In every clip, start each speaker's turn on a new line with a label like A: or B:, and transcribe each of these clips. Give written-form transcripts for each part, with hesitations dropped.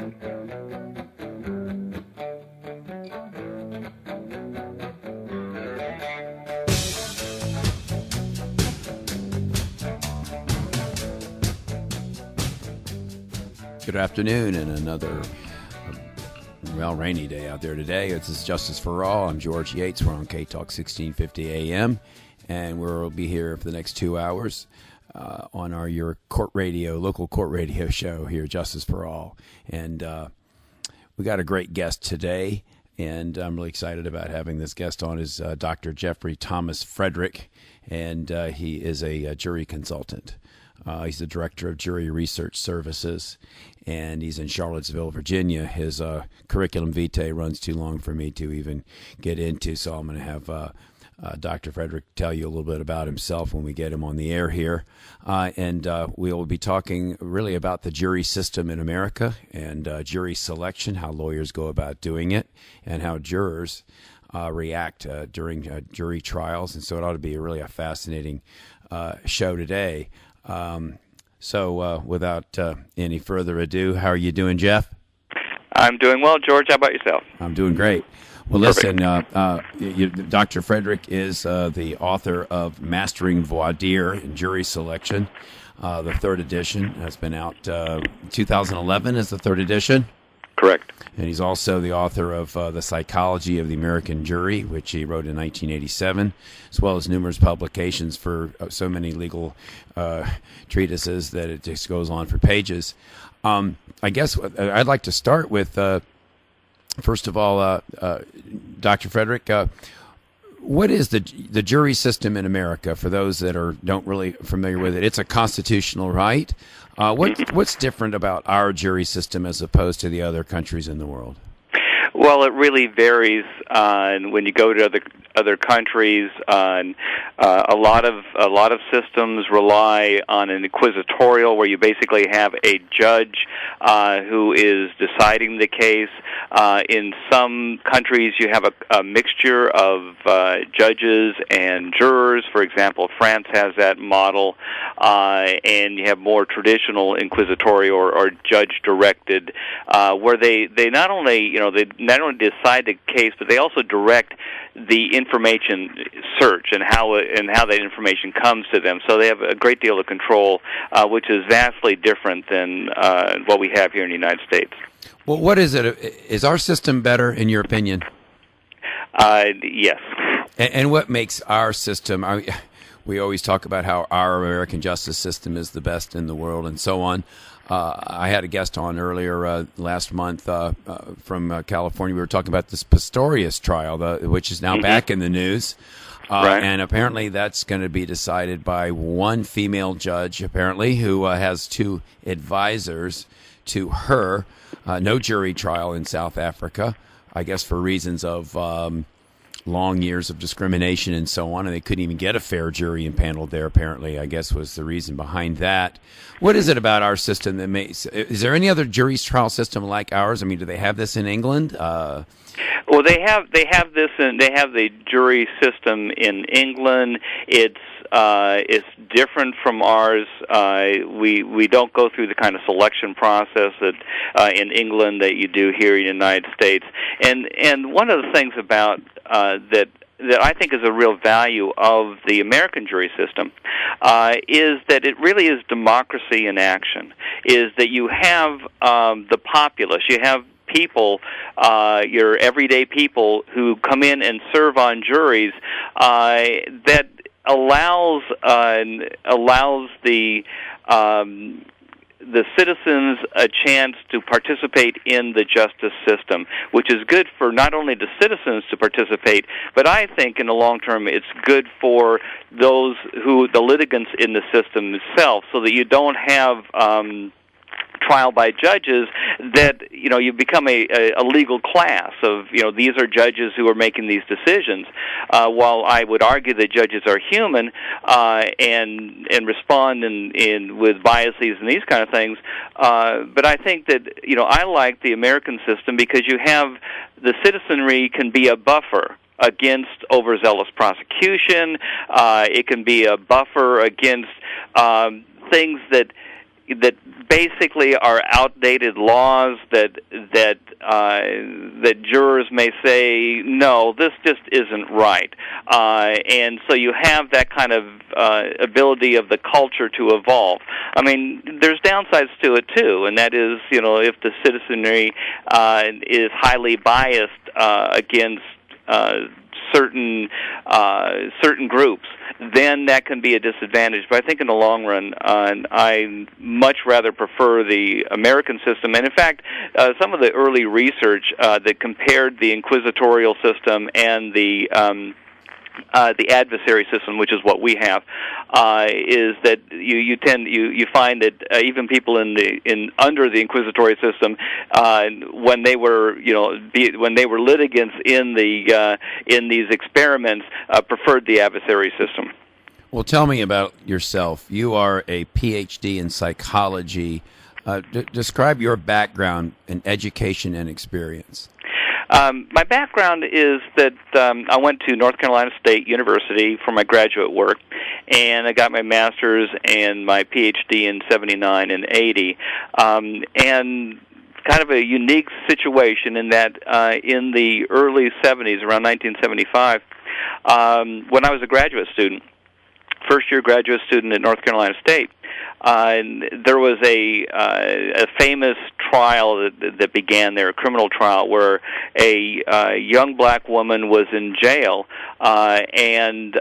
A: Good afternoon, and another, rainy day out there today. This is Justice for All. I'm George Yates. We're on K-Talk 1650 AM, and we'll be here for the next 2 hours on your local court radio show here, Justice for All. And we got a great guest today, and I'm really excited about having this guest on. Is Dr. Jeffrey Thomas Frederick, and he is a jury consultant. He's the director of Jury Research Services, and he's in Charlottesville, Virginia. His curriculum vitae runs too long for me to even get into, so I'm going to have Dr. Frederick tell you a little bit about himself when we get him on the air here. And we will be talking really about the jury system in America and jury selection, how lawyers go about doing it, and how jurors react during jury trials. And so it ought to be really a fascinating show today. So without any further ado, how are you doing, Jeff?
B: I'm doing well, George. How about yourself?
A: I'm doing great. Well, listen, Dr. Frederick is the author of Mastering Voir dire in Jury Selection, the third edition. Has been out 2011 is the third edition.
B: Correct.
A: And he's also the author of The Psychology of the American Jury, which he wrote in 1987, as well as numerous publications for so many legal treatises that it just goes on for pages. I guess I'd like to start with, first of all, Dr. Frederick, what is the jury system in America for those that don't really familiar with it? It's a constitutional right. What's different about our jury system as opposed to the other countries in the world?
B: Well, it really varies when you go to other countries. A lot of systems rely on an inquisitorial, where you basically have a judge who is deciding the case. In some countries, you have a mixture of judges and jurors. For example, France has that model, and you have more traditional inquisitorial or judge-directed, where they not only decide the case, but they also direct the information search and how that information comes to them. So they have a great deal of control, which is vastly different than what we have here in the United States.
A: Well, what is it? Is our system better, in your opinion?
B: Yes.
A: And what makes our system? We always talk about how our American justice system is the best in the world, and so on. I had a guest on earlier last month from California. We were talking about this Pistorius trial, which is now back in the news.
B: Right.
A: And apparently that's going to be decided by one female judge, apparently, who has two advisors to her. No jury trial in South Africa, I guess for reasons of long years of discrimination and so on, and they couldn't even get a fair jury impaneled there, apparently, I guess was the reason behind that. What is it about our system that is there any other jury trial system like ours? I mean, do they have this in England?
B: Well, they have this, and they have the jury system in England. It's different from ours. We don't go through the kind of selection process that in England that you do here in the United States. And one of the things about that I think is a real value of the American jury system is that it really is democracy in action. Is that you have the populace, you have people, your everyday people who come in and serve on juries that allows the citizens a chance to participate in the justice system, which is good for not only the citizens to participate, but I think in the long term it's good for the litigants in the system itself, so that you don't have trial by judges that you become a legal class of these are judges who are making these decisions. While I would argue that judges are human and respond with biases and these kind of things, but I think that I like the American system because you have the citizenry can be a buffer against overzealous prosecution. It can be a buffer against things that basically are outdated laws that jurors may say, no, this just isn't right, and so you have that kind of ability of the culture to evolve. I mean, there's downsides to it too, and that is, if the citizenry is highly biased against certain groups, then that can be a disadvantage. But I think in the long run, I much rather prefer the American system. And in fact, some of the early research that compared the inquisitorial system and the adversary system, which is what we have, is that you find that even people under the inquisitory system, when they were litigants in these experiments, preferred the adversary system.
A: Well, tell me about yourself. You are a PhD in psychology. Describe your background in education and experience.
B: My background is that I went to North Carolina State University for my graduate work, and I got my master's and my PhD in 79 and 80. And kind of a unique situation in that in the early 70s, around 1975, when I was a graduate student, first-year graduate student at North Carolina State, there was a famous trial that began there, a criminal trial, where a young black woman was in jail, and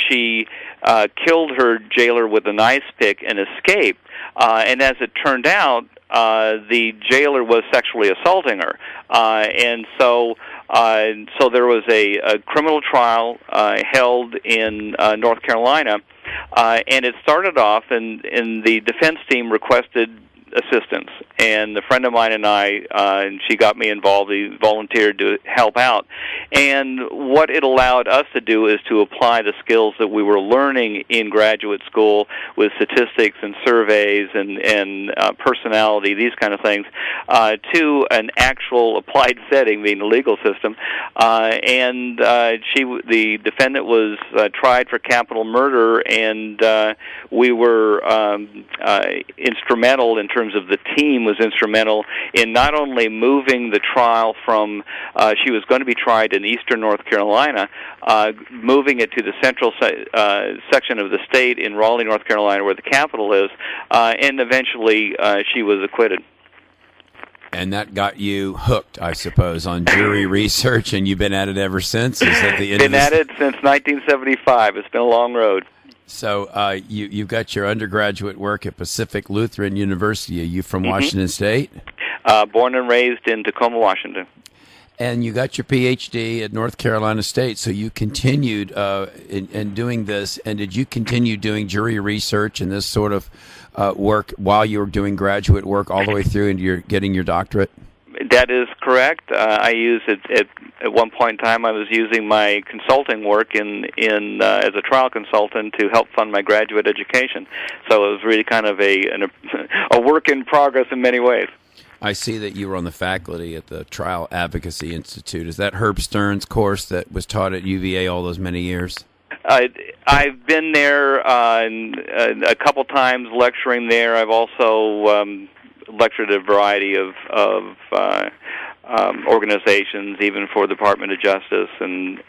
B: she killed her jailer with an ice pick and escaped. And as it turned out, the jailer was sexually assaulting her, and so there was a criminal trial held in North Carolina, and it started off, and the defense team requested assistance, and a friend of mine and I, and she got me involved, he volunteered to help out, and what it allowed us to do is to apply the skills that we were learning in graduate school with statistics and surveys and personality, these kind of things, to an actual applied setting, being the legal system, and the defendant was tried for capital murder, and we were instrumental in terms of the team was instrumental in not only moving the trial from, she was going to be tried in eastern North Carolina, moving it to the central section of the state in Raleigh, North Carolina, where the capital is, and eventually she was acquitted.
A: And that got you hooked, I suppose, on jury research, and you've been at it ever since? Is that the end
B: been at it since 1975. It's been a long road.
A: So you've got your undergraduate work at Pacific Lutheran University. Are you from Washington State?
B: Born and raised in Tacoma, Washington.
A: And you got your PhD at North Carolina State, so you continued in doing this. And did you continue doing jury research and this sort of work while you were doing graduate work all the way through into getting your doctorate?
B: That is correct. I used it at one point in time. I was using my consulting work in as a trial consultant to help fund my graduate education. So it was really kind of a work in progress in many ways.
A: I see that you were on the faculty at the Trial Advocacy Institute. Is that Herb Stern's course that was taught at UVA all those many years?
B: I've been there a couple times lecturing there. I've also lectured at a variety of organizations, even for the Department of Justice and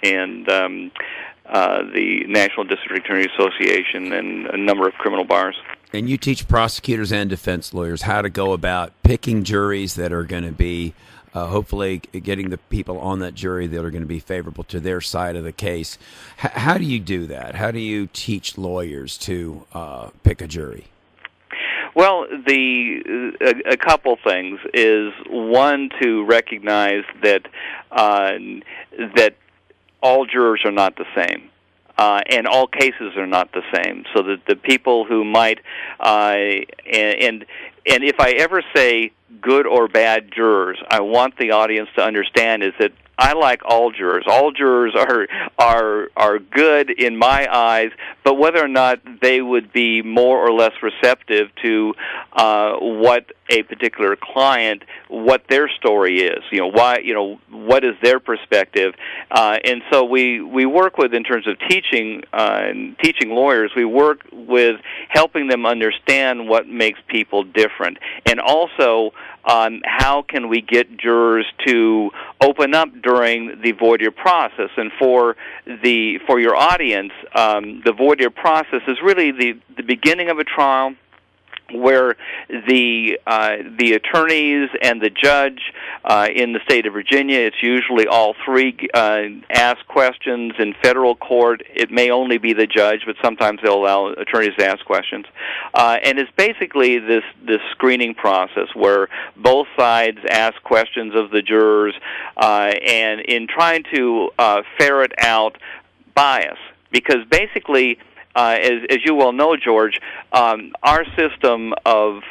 B: the National District Attorney Association and a number of criminal bars.
A: And you teach prosecutors and defense lawyers how to go about picking juries that are going to be hopefully getting the people on that jury that are going to be favorable to their side of the case. How do you do that? How do you teach lawyers to pick a jury?
B: Well, a couple things is, one, to recognize that that all jurors are not the same. And all cases are not the same, so that the people who might and if I ever say good or bad jurors. I want the audience to understand is that I like all jurors. All jurors are good in my eyes, but whether or not they would be more or less receptive to what a particular client, what their story is, why, what is their perspective, and so we work with, in terms of teaching lawyers, we work with helping them understand what makes people different, and also how can we get jurors to open up during the voir dire process. And for your audience, the voir dire process is really the beginning of a trial, where the attorneys and the judge in the state of Virginia, it's usually all three, ask questions. In federal court, it may only be the judge, but sometimes they'll allow attorneys to ask questions. And it's basically this screening process where both sides ask questions of the jurors, and in trying to ferret out bias, because basically, as you well know, George, our system of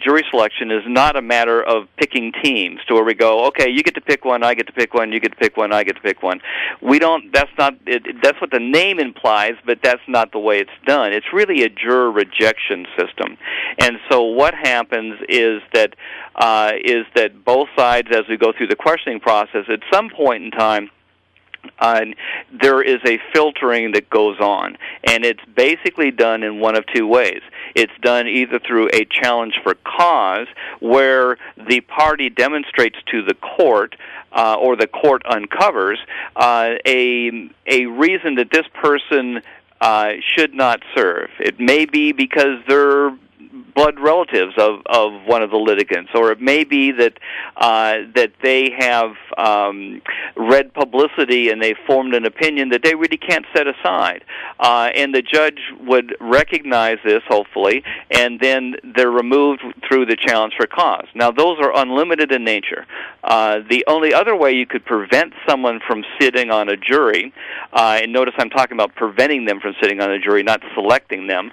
B: jury selection is not a matter of picking teams to where we go, okay, you get to pick one, I get to pick one, you get to pick one, I get to pick one. We don't. That's not. That's what the name implies, but that's not the way it's done. It's really a juror rejection system, and so what happens is that both sides, as we go through the questioning process, at some point in time, there is a filtering that goes on, and it's basically done in one of two ways. It's done either through a challenge for cause, where the party demonstrates to the court, or the court uncovers, a reason that this person should not serve. It may be because they're blood relatives of one of the litigants, or it may be that they have read publicity and they formed an opinion that they really can't set aside. And the judge would recognize this, hopefully, and then they're removed through the challenge for cause. Now, those are unlimited in nature. The only other way you could prevent someone from sitting on a jury, and notice I'm talking about preventing them from sitting on a jury, not selecting them,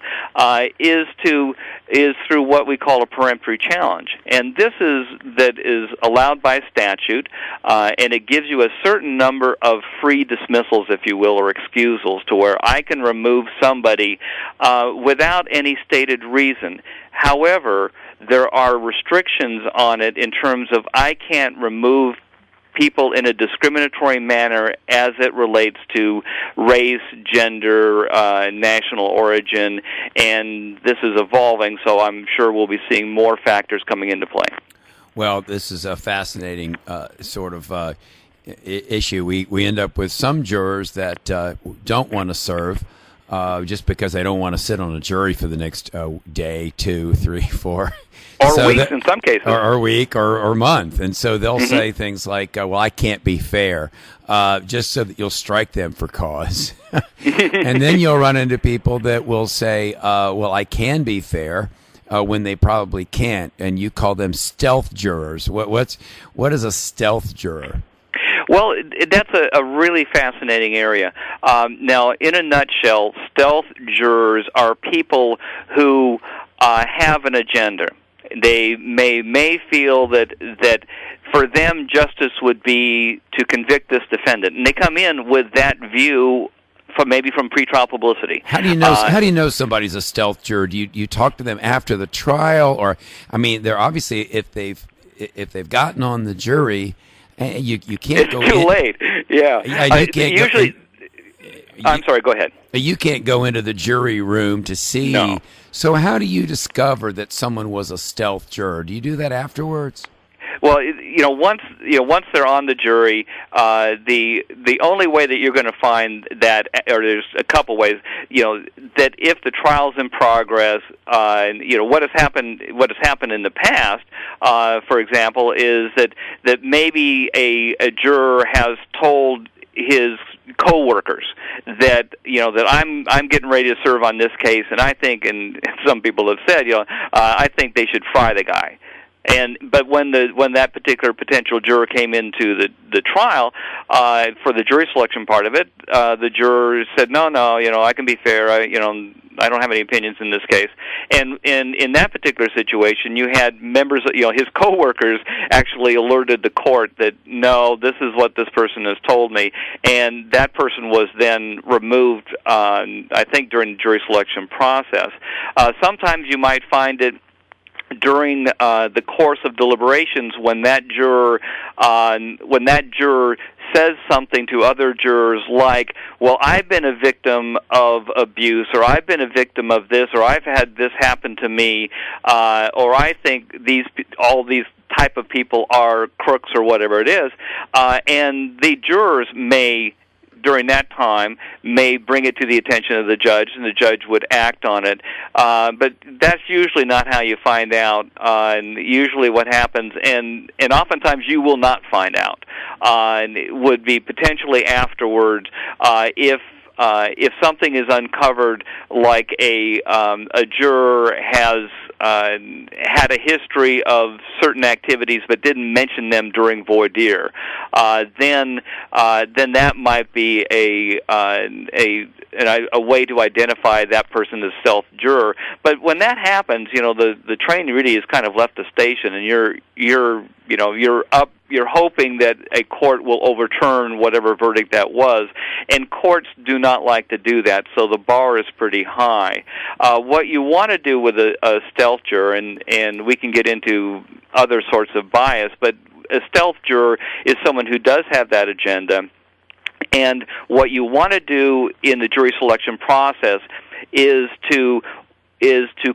B: is through what we call a peremptory challenge. And this is allowed by statute, and it gives you a certain number of free dismissals, if you will, or excusals, to where I can remove somebody without any stated reason. However, there are restrictions on it in terms of I can't remove people in a discriminatory manner as it relates to race, gender, national origin, and this is evolving, so I'm sure we'll be seeing more factors coming into play.
A: Well, this is a fascinating sort of issue. We end up with some jurors that don't want to serve just because they don't want to sit on a jury for the next day, 2, 3, 4.
B: Or so weeks in some cases.
A: Or a week or month. And so they'll say things like, well, I can't be fair, just so that you'll strike them for cause. And then you'll run into people that will say, well, I can be fair, when they probably can't. And you call them stealth jurors. What is a stealth juror?
B: Well, that's a really fascinating area. Now, in a nutshell, stealth jurors are people who have an agenda. They may feel that for them justice would be to convict this defendant, and they come in with that view from pretrial publicity.
A: How do you know? How do you know somebody's a stealth juror? Do you talk to them after the trial, or they're obviously if they've gotten on the jury, you can't go.
B: It's too late. Yeah,
A: you can't
B: usually. I'm sorry. Go ahead. You
A: can't go into the jury room to see.
B: No.
A: So how do you discover that someone was a stealth juror? Do you do that afterwards?
B: Well, once they're on the jury, the only way that you're going to find that, or there's a couple ways, that if the trial's in progress, what has happened in the past, for example, is that maybe a juror has told his co-workers that I'm getting ready to serve on this case, and I think, and some people have said, I think they should fry the guy. But when that particular potential juror came into the trial for the jury selection part of it, the juror said, no, I can be fair. I don't have any opinions in this case. And in that particular situation, you had members of, his coworkers actually alerted the court that, no, this is what this person has told me. And that person was then removed, I think, during the jury selection process. Sometimes you might find it during the course of deliberations when that juror says something to other jurors like, well, I've been a victim of abuse, or I've been a victim of this, or I've had this happen to me, or I think all these type of people are crooks, or whatever it is, and the jurors may, during that time, may bring it to the attention of the judge, and the judge would act on it. But that's usually not how you find out. And usually what happens, and oftentimes you will not find out, would be potentially afterwards if something is uncovered, like a juror has had a history of certain activities but didn't mention them during voir dire, then that might be a way to identify that person as self-juror. But when that happens, the train really has kind of left the station, and you're hoping that a court will overturn whatever verdict that was, and courts do not like to do that, so the bar is pretty high. What you want to do with a stealth juror, and we can get into other sorts of bias, but a stealth juror is someone who does have that agenda, and what you want to do in the jury selection process is to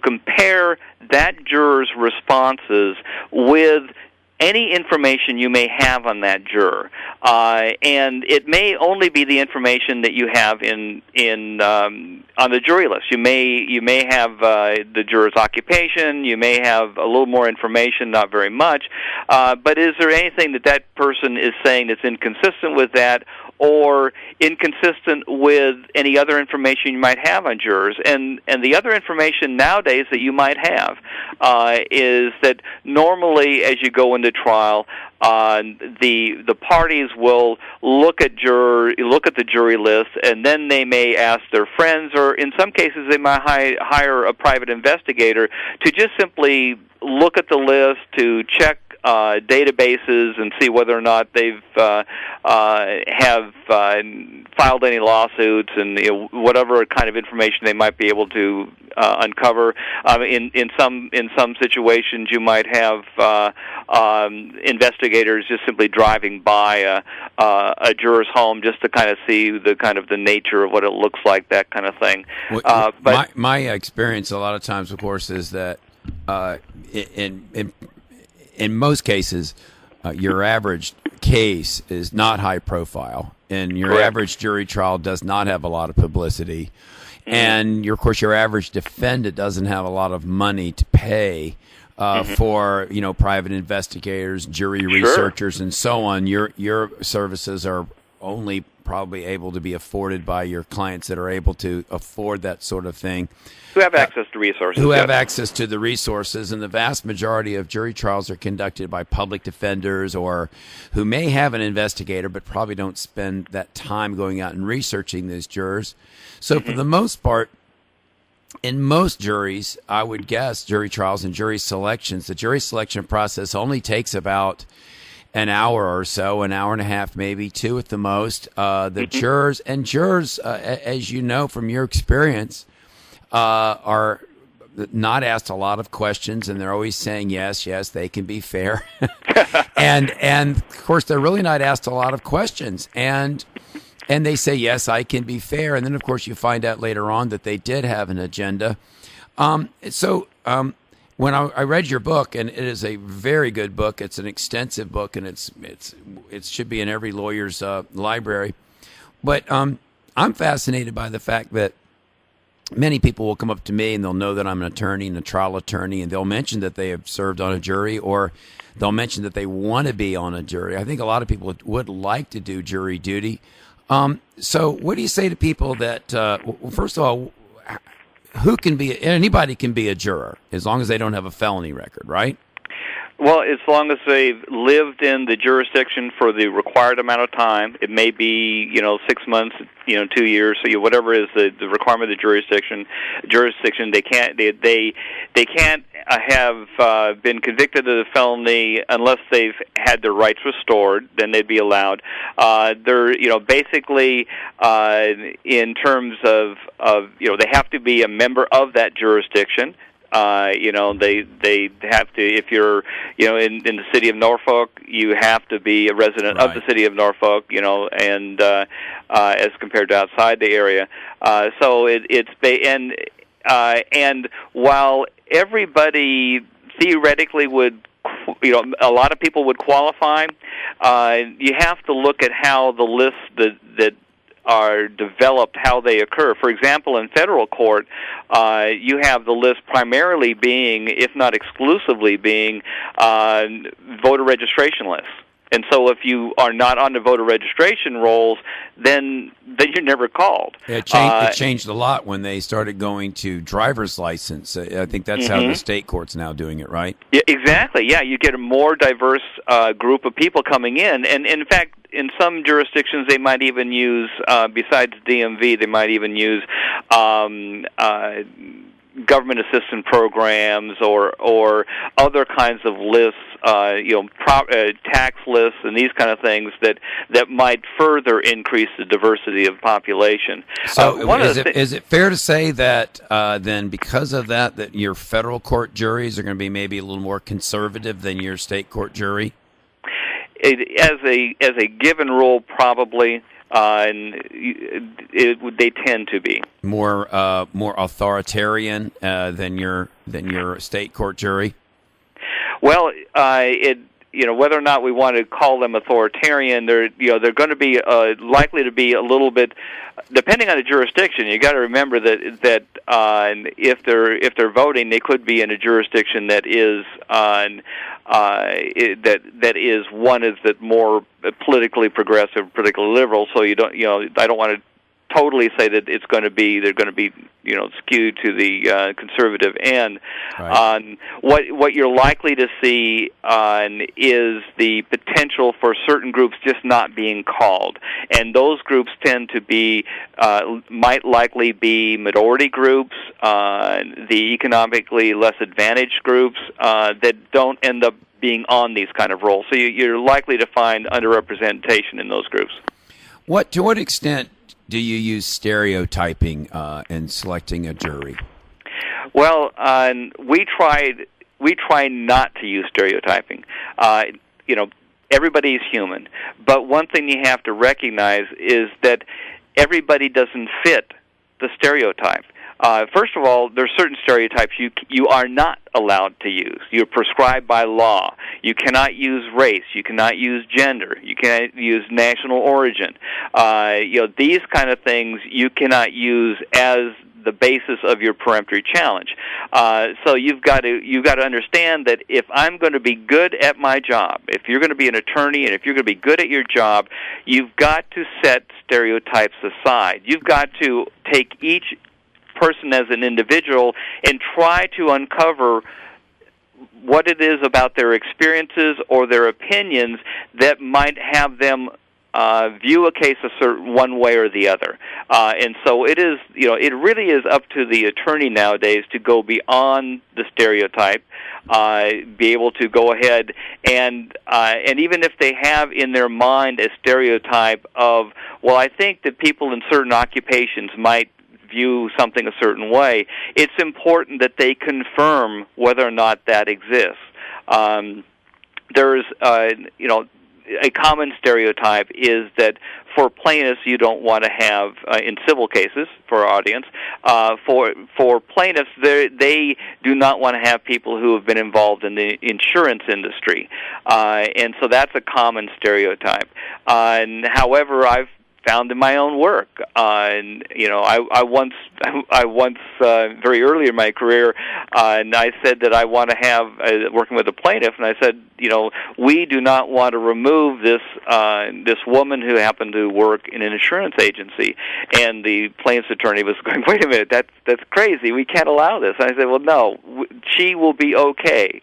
B: compare that juror's responses with any information you may have on that juror, and it may only be the information that you have on the jury list. You may have the juror's occupation. You may have a little more information, not very much. But is there anything that person is saying that's inconsistent with that, or inconsistent with any other information you might have on jurors? And the other information nowadays that you might have is that normally, as you go into trial, the parties will look at the jury list, and then they may ask their friends, or in some cases they might hire a private investigator to just simply look at the list, to check databases and see whether or not they've have filed any lawsuits, and whatever kind of information they might be able to uncover. In some situations, you might have investigators just simply driving by a juror's home just to kind of see the nature of what it looks like, that kind of thing.
A: But my experience a lot of times, of course, is that in most cases, your average case is not high profile, and your
B: Correct.
A: average jury trial does not have a lot of publicity. Mm-hmm. And, of course, your average defendant doesn't have a lot of money to pay for, private investigators, jury researchers, and so on. Your services are only probably able to be afforded by your clients that are able to afford that sort of thing.
B: Who have access to resources.
A: Who have access to the resources, and the vast majority of jury trials are conducted by public defenders, or who may have an investigator but probably don't spend that time going out and researching these jurors. So for the most part, in most juries, I would guess, jury trials and jury selections, the jury selection process only takes about an hour or so, an hour and a half, maybe 2 at the most. The jurors, as you know from your experience, are not asked a lot of questions, and they're always saying yes, they can be fair. and of course, they're really not asked a lot of questions. And they say, yes, I can be fair. And then, of course, you find out later on that they did have an agenda. When I read your book, and it is a very good book, it's an extensive book, and it should be in every lawyer's library. But I'm fascinated by the fact that many people will come up to me and they'll know that I'm an attorney and a trial attorney, and they'll mention that they have served on a jury, or they'll mention that they want to be on a jury. I think a lot of people would like to do jury duty. So what do you say to people that, first of all, anybody can be a juror as long as they don't have a felony record, right?
B: Well, as long as they've lived in the jurisdiction for the required amount of time, it may be 6 months, 2 years, so whatever is the requirement of the jurisdiction, they can't have been convicted of a felony unless they've had their rights restored. Then they'd be allowed. They're basically in terms of they have to be a member of that jurisdiction. They have to, if you're, in the city of Norfolk, you have to be a resident of the city of Norfolk, and as compared to outside the area. So and while everybody theoretically would, a lot of people would qualify, you have to look at how the lists that are developed, how they occur. For example, in federal court, you have the list primarily being, if not exclusively being, voter registration lists. And so if you are not on the voter registration rolls, then you're never called.
A: It changed a lot when they started going to driver's license. I think that's how the state court's now doing it, right?
B: Yeah, exactly. Yeah, you get a more diverse group of people coming in. And in fact, in some jurisdictions, they might even use, besides DMV, they might even use government assistance programs or other kinds of lists, tax lists and these kind of things that might further increase the diversity of population.
A: So is it fair to say that then because of that your federal court juries are going to be maybe a little more conservative than your state court jury?
B: As a given rule, probably. They tend to be
A: more authoritarian than your state court jury.
B: Well, whether or not we want to call them authoritarian, they're going to be likely to be a little bit, depending on the jurisdiction. You got to remember that if they're voting, they could be in a jurisdiction that is that is one is that more politically progressive, politically liberal. So I don't want to totally say that they're going to be skewed to the conservative end.
A: Right.
B: What you're likely to see is the potential for certain groups just not being called, and those groups tend to be might likely be minority groups, the economically less advantaged groups that don't end up being on these kind of roles. So you're likely to find underrepresentation in those groups.
A: To what extent do you use stereotyping in selecting a jury?
B: Well, we try not to use stereotyping. Everybody's human, but one thing you have to recognize is that everybody doesn't fit the stereotype. First of all, there are certain stereotypes you are not allowed to use. You're prescribed by law. You cannot use race. You cannot use gender. You cannot use national origin. These kind of things you cannot use as the basis of your peremptory challenge. So you've got to understand that if I'm going to be good at my job, if you're going to be an attorney and if you're going to be good at your job, you've got to set stereotypes aside. You've got to take each person as an individual and try to uncover what it is about their experiences or their opinions that might have them view a case a certain one way or the other. And so it is, it really is up to the attorney nowadays to go beyond the stereotype, be able to go ahead and even if they have in their mind a stereotype of, well, I think that people in certain occupations might view something a certain way, it's important that they confirm whether or not that exists. There's, a common stereotype is that for plaintiffs, you don't want to have, in civil cases, for our audience, for plaintiffs, they do not want to have people who have been involved in the insurance industry. And so that's a common stereotype. However, I've found in my own work. And I once very early in my career, and I said that I want to have working with a plaintiff, and I said, we do not want to remove this woman who happened to work in an insurance agency. And the plaintiff's attorney was going, wait a minute, that's crazy. We can't allow this. And I said, well, no, she will be okay.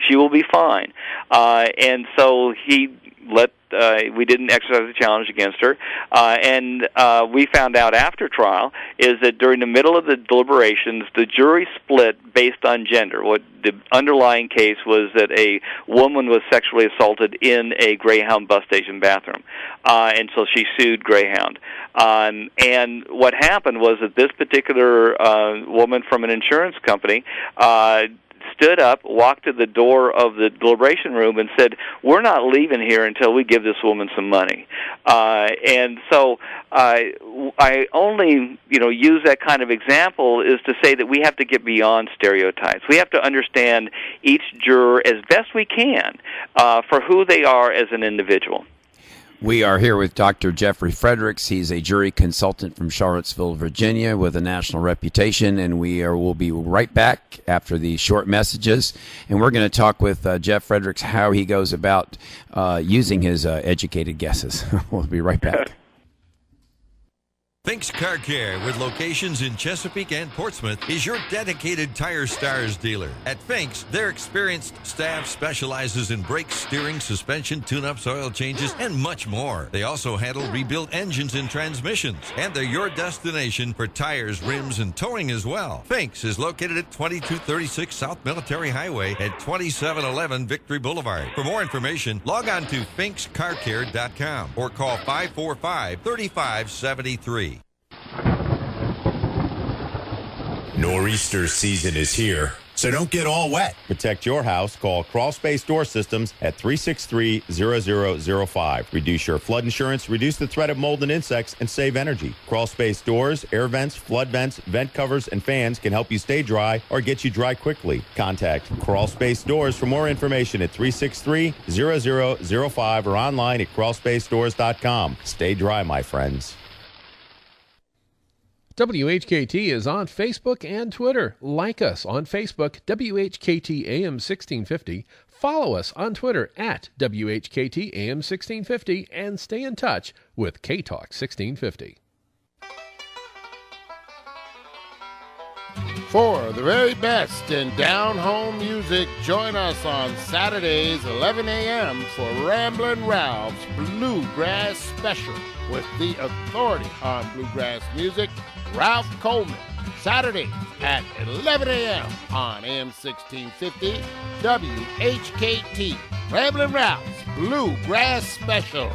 B: She will be fine. And so we didn't exercise a challenge against her, and we found out after trial is that during the middle of the deliberations, the jury split based on gender. What the underlying case was that a woman was sexually assaulted in a Greyhound bus station bathroom, and so she sued Greyhound. And what happened was that this particular woman from an insurance company stood up, walked to the door of the deliberation room, and said, "We're not leaving here until we give this woman some money." And so I only, use that kind of example is to say that we have to get beyond stereotypes. We have to understand each juror as best we can for who they are as an individual.
A: We are here with Dr. Jeffrey Fredericks. He's a jury consultant from Charlottesville, Virginia, with a national reputation, and we'll be right back after these short messages. And we're going to talk with Jeff Fredericks how he goes about using his educated guesses. We'll be right back.
C: Fink's Car Care, with locations in Chesapeake and Portsmouth, is your dedicated Tire Stars dealer. At Fink's, their experienced staff specializes in brakes, steering, suspension, tune-ups, oil changes, and much more. They also handle rebuilt engines and transmissions, and they're your destination for tires, rims, and towing as well. Fink's is located at 2236 South Military Highway at 2711 Victory Boulevard. For more information, log on to finkscarcare.com or call 545-3573.
D: Nor'easter season is here, so don't get all wet. Protect your house. Call Crawl Space Door Systems at 363-0005. Reduce your flood insurance, reduce the threat of mold and insects, and save energy. Crawl Space Doors, air vents, flood vents, vent covers, and fans can help you stay dry or get you dry quickly. Contact Crawl Space Doors for more information at 363-0005 or online at crawlspacedores.com. Stay dry, my friends.
E: WHKT is on Facebook and Twitter. Like us on Facebook, WHKT AM 1650. Follow us on Twitter at WHKT AM 1650 and stay in touch with K-Talk 1650.
F: For the very best in down-home music, join us on Saturdays, 11 a.m. for Ramblin' Ralph's Bluegrass Special with the authority on bluegrass music, Ralph Coleman. Saturdays at 11 a.m. on AM 1650 WHKT. Ramblin' Ralph's Bluegrass Special.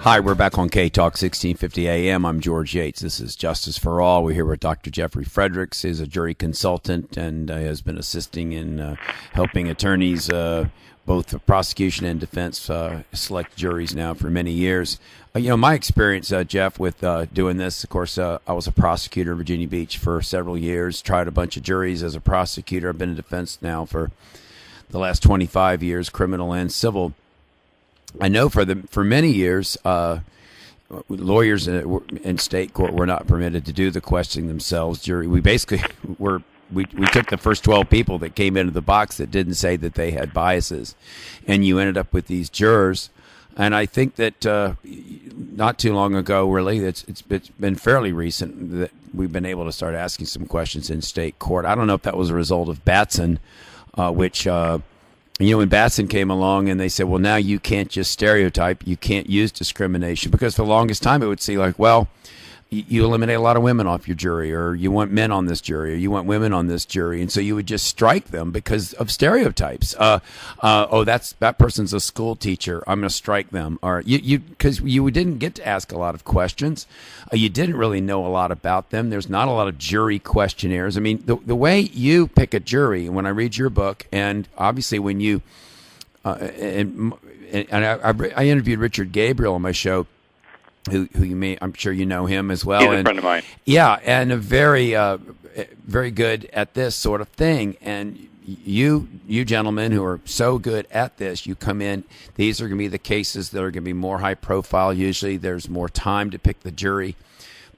A: Hi, we're back on K-Talk 1650 AM. I'm George Yates. This is Justice for All. We're here with Dr. Jeffrey Fredericks. He's a jury consultant and has been assisting in helping attorneys, both prosecution and defense, select juries now for many years. My experience, Jeff, with doing this, of course, I was a prosecutor in Virginia Beach for several years, tried a bunch of juries as a prosecutor. I've been in defense now for the last 25 years, criminal and civil. I know for many years, lawyers in state court were not permitted to do the questioning themselves. We basically we took the first 12 people that came into the box that didn't say that they had biases, and you ended up with these jurors. And I think that not too long ago, really, it's been fairly recent that we've been able to start asking some questions in state court. I don't know if that was a result of Batson, which. When Batson came along and they said, well, now you can't just stereotype, you can't use discrimination, because for the longest time it would seem like, well, you eliminate a lot of women off your jury, or you want men on this jury, or you want women on this jury, and so you would just strike them because of stereotypes. That person's a school teacher, I'm going to strike them. Or because you didn't get to ask a lot of questions, you didn't really know a lot about them. There's not a lot of jury questionnaires. I mean, the way you pick a jury, when I read your book, and obviously when you and I interviewed Richard Gabriel on my show, who you may, I'm sure you know him as well.
B: He's a friend of mine.
A: Yeah, and a very good at this sort of thing. And you gentlemen who are so good at this, you come in, these are going to be the cases that are going to be more high profile. Usually there's more time to pick the jury.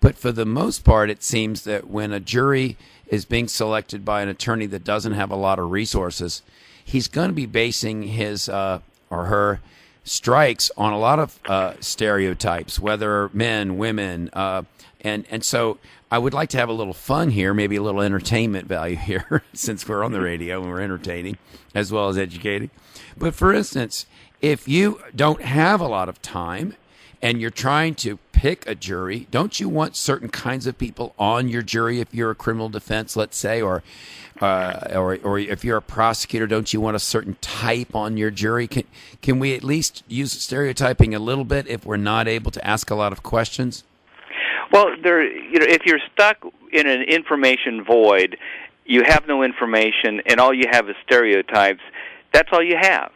A: But for the most part, it seems that when a jury is being selected by an attorney that doesn't have a lot of resources, he's going to be basing his or her strikes on a lot of stereotypes, whether men, women, and so I would like to have a little fun here, maybe a little entertainment value here, since we're on the radio and we're entertaining as well as educating. But for instance, if you don't have a lot of time and you're trying to pick a jury, don't you want certain kinds of people on your jury if you're a criminal defense, let's say, or if you're a prosecutor, don't you want a certain type on your jury? Can we at least use stereotyping a little bit if we're not able to ask a lot of questions?
B: Well, if you're stuck in an information void, you have no information, and all you have is stereotypes. That's all you have.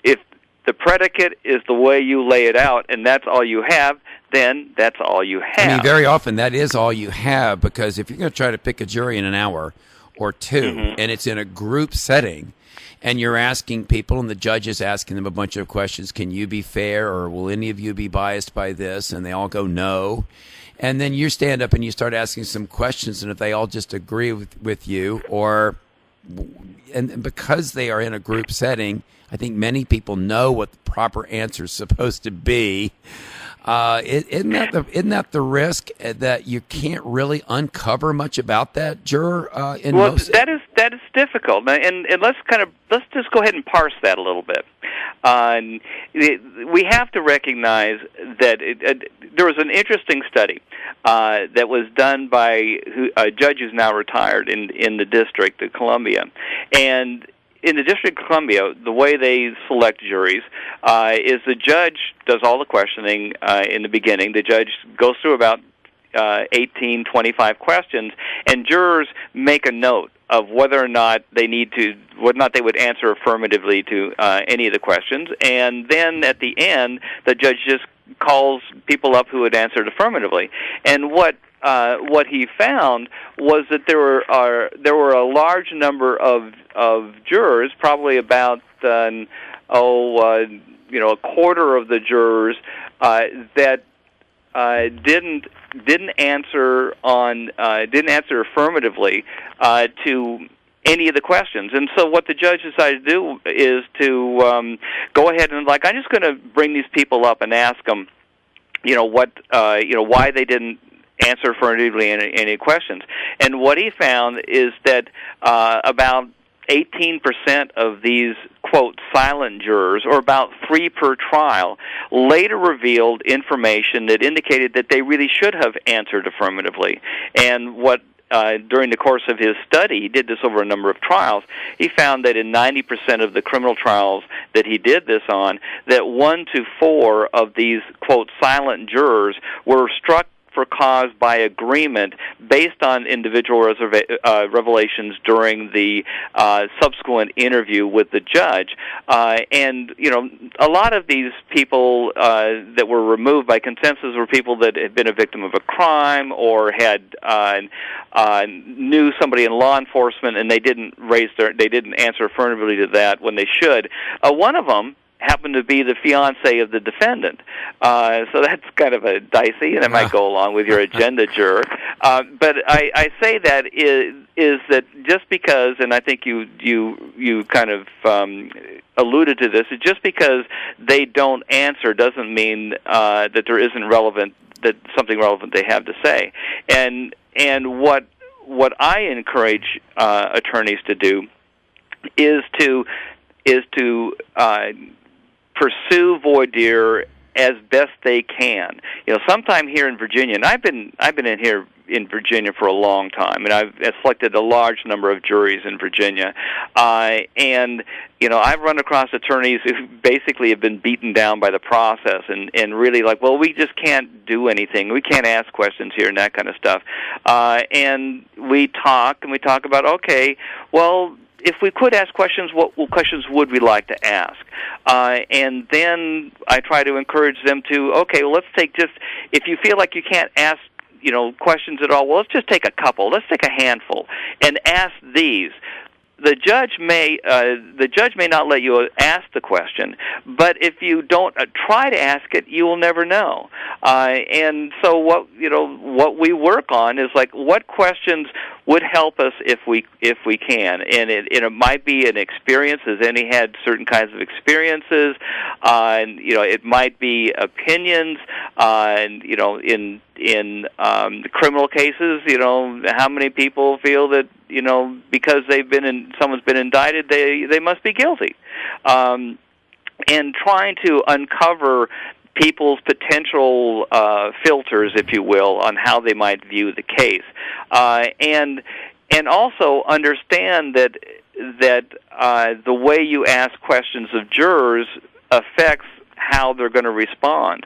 B: If the predicate is the way you lay it out, and that's all you have, then that's all you have.
A: I mean, very often that is all you have, because if you're going to try to pick a jury in an hour or two, and it's in a group setting, and you're asking people, and the judge is asking them a bunch of questions, can you be fair, or will any of you be biased by this? And they all go no. And then you stand up and you start asking some questions, and if they all just agree with you, and because they are in a group setting, I think many people know what the proper answer is supposed to be. Isn't that the risk that you can't really uncover much about that juror?
B: That is difficult, and let's just go ahead and parse that a little bit. We have to recognize that there was an interesting study that was done by a judge who's now retired in the District of Columbia, and in the District of Columbia, the way they select juries is the judge does all the questioning in the beginning. The judge goes through about 18, 25 questions, and jurors make a note of whether or not they would answer affirmatively to any of the questions. And then at the end, the judge just calls people up who had answered affirmatively. And what he found was that there were a large number of jurors, probably about a quarter of the jurors that didn't answer affirmatively to any of the questions. And so what the judge decided to do is to go ahead and I'm just going to bring these people up and ask them, why they didn't answer affirmatively any questions. And what he found is that about 18% of these, quote, silent jurors, or about 3 per trial, later revealed information that indicated that they really should have answered affirmatively. And what during the course of his study, he did this over a number of trials, he found that in 90% of the criminal trials that he did this on, that 1 to 4 of these, quote, silent jurors were struck for cause by agreement based on individual revelations during the subsequent interview with the judge. And, a lot of these people that were removed by consensus were people that had been a victim of a crime or had knew somebody in law enforcement, and they didn't answer affirmatively to that when they should. One of them happened to be the fiancé of the defendant. So that's kind of a dicey, and it might go along with your agenda juror. But I say that is that just because, and I think you kind of alluded to this, just because they don't answer doesn't mean that there isn't something relevant they have to say. And what I encourage attorneys to do is to pursue voir dire as best they can. Sometime here in Virginia, and I've been in here in Virginia for a long time, and I've selected a large number of juries in Virginia, and I've run across attorneys who basically have been beaten down by the process and really like, well, we just can't do anything. We can't ask questions here and that kind of stuff. And we talk about, okay, well, if we could ask questions, what questions would we like to ask? And then I try to encourage them to, okay, well, let's take if you feel like you can't ask questions at all, well, let's just take a couple. Let's take a handful and ask these. The judge may not let you ask the question, but if you don't try to ask it, you will never know. And so what we work on is like what questions would help us if we can, and it might be an experience. Has any had certain kinds of experiences? And it might be opinions. And in criminal cases, how many people feel that because someone's been indicted, they must be guilty, and trying to uncover people's potential filters, if you will, on how they might view the case, and also understand that the way you ask questions of jurors affects how they're going to respond.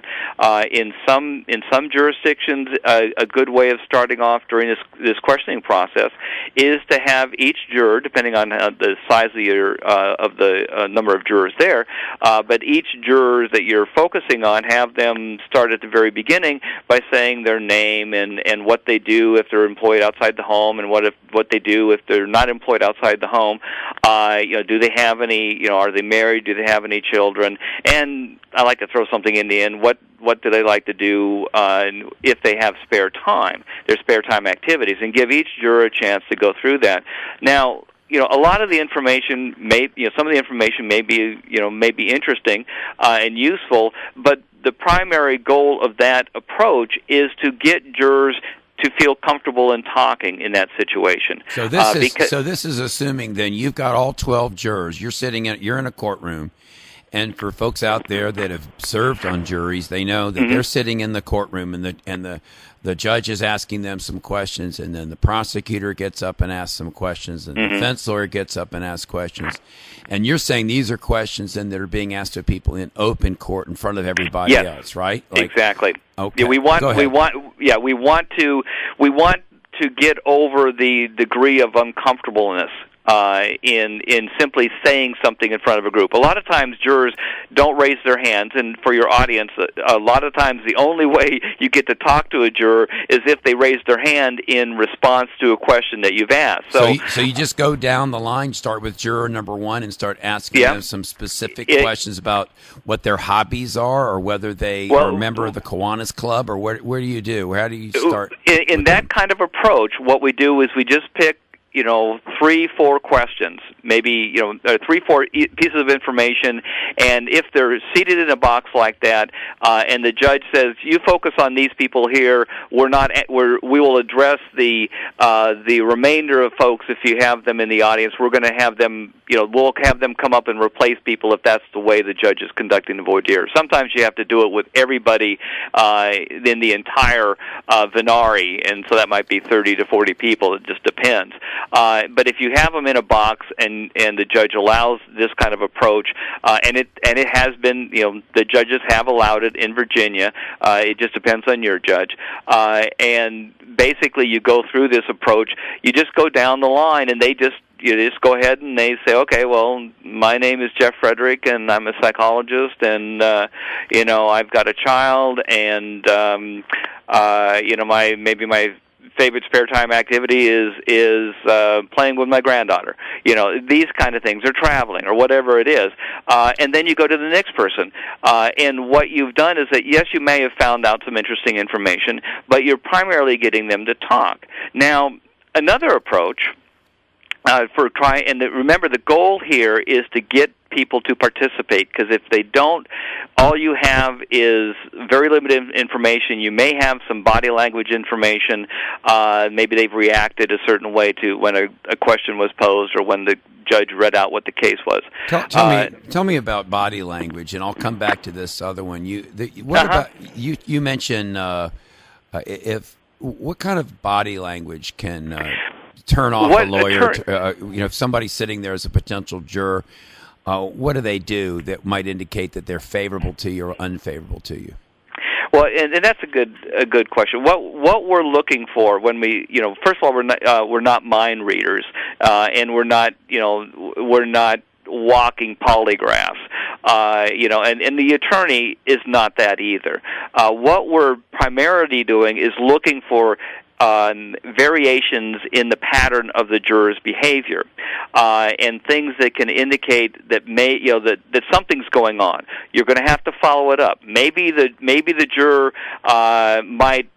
B: In some jurisdictions, a good way of starting off during this questioning process is to have each juror, depending on the size of the number of jurors there, but each juror that you're focusing on, have them start at the very beginning by saying their name and what they do if they're employed outside the home, and what they do if they're not employed outside the home. Do they have any? Are they married? Do they have any children? And I like to throw something in the end. What do they like to do if they have spare time? Their spare time activities, and give each juror a chance to go through that. Now, a lot of the information some of the information may be interesting and useful, but the primary goal of that approach is to get jurors to feel comfortable in talking in that situation.
A: So this is assuming then you've got all 12 jurors. You're in a courtroom. And for folks out there that have served on juries, they know that they're sitting in the courtroom, and the judge is asking them some questions, and then the prosecutor gets up and asks some questions, and the defense lawyer gets up and asks questions. And you're saying these are questions then that are being asked of people in open court in front of everybody else, right?
B: Exactly.
A: Okay.
B: Yeah, we want to get over the degree of uncomfortableness in simply saying something in front of a group. A lot of times jurors don't raise their hands, and for your audience, a lot of times the only way you get to talk to a juror is if they raise their hand in response to a question that you've asked. So
A: you just go down the line, start with juror number one, and start asking them some specific questions about what their hobbies are, or whether they are a member of the Kiwanis Club, or where do you do? How do you start?
B: In that kind of approach, what we do is we just pick 3-4 questions, maybe 3-4 pieces of information, and if they're seated in a box like that, and the judge says, "You focus on these people here. We will address the remainder of folks if you have them in the audience. We're going to have them, we'll have them come up and replace people if that's the way the judge is conducting the voir dire." Sometimes you have to do it with everybody in the entire venari, and so that might be 30 to 40 people. It just depends. But if you have them in a box and the judge allows this kind of approach, and it has been, the judges have allowed it in Virginia. It just depends on your judge. And basically, you go through this approach. You just go down the line, and you just go ahead and they say, "Okay, well, my name is Jeff Frederick, and I'm a psychologist, and I've got a child, and my favorite spare time activity is playing with my granddaughter." These kind of things, or traveling, or whatever it is. And then you go to the next person. And what you've done is that, yes, you may have found out some interesting information, but you're primarily getting them to talk. Now, another approach and remember, the goal here is to get people to participate, because if they don't, all you have is very limited information. You may have some body language information. Maybe they've reacted a certain way to when a question was posed or when the judge read out what the case was.
A: Tell me about body language, and I'll come back to this other one. You mentioned what kind of body language can turn off a lawyer? If somebody's sitting there as a potential juror, what do they do that might indicate that they're favorable to you or unfavorable to you?
B: Well, and that's a good question. What we're looking for when we, first of all, we're not mind readers, and we're not walking polygraphs, and the attorney is not that either. What we're primarily doing is looking for variations in the pattern of the juror's behavior, and things that can indicate that that something's going on. You're going to have to follow it up. Maybe the juror might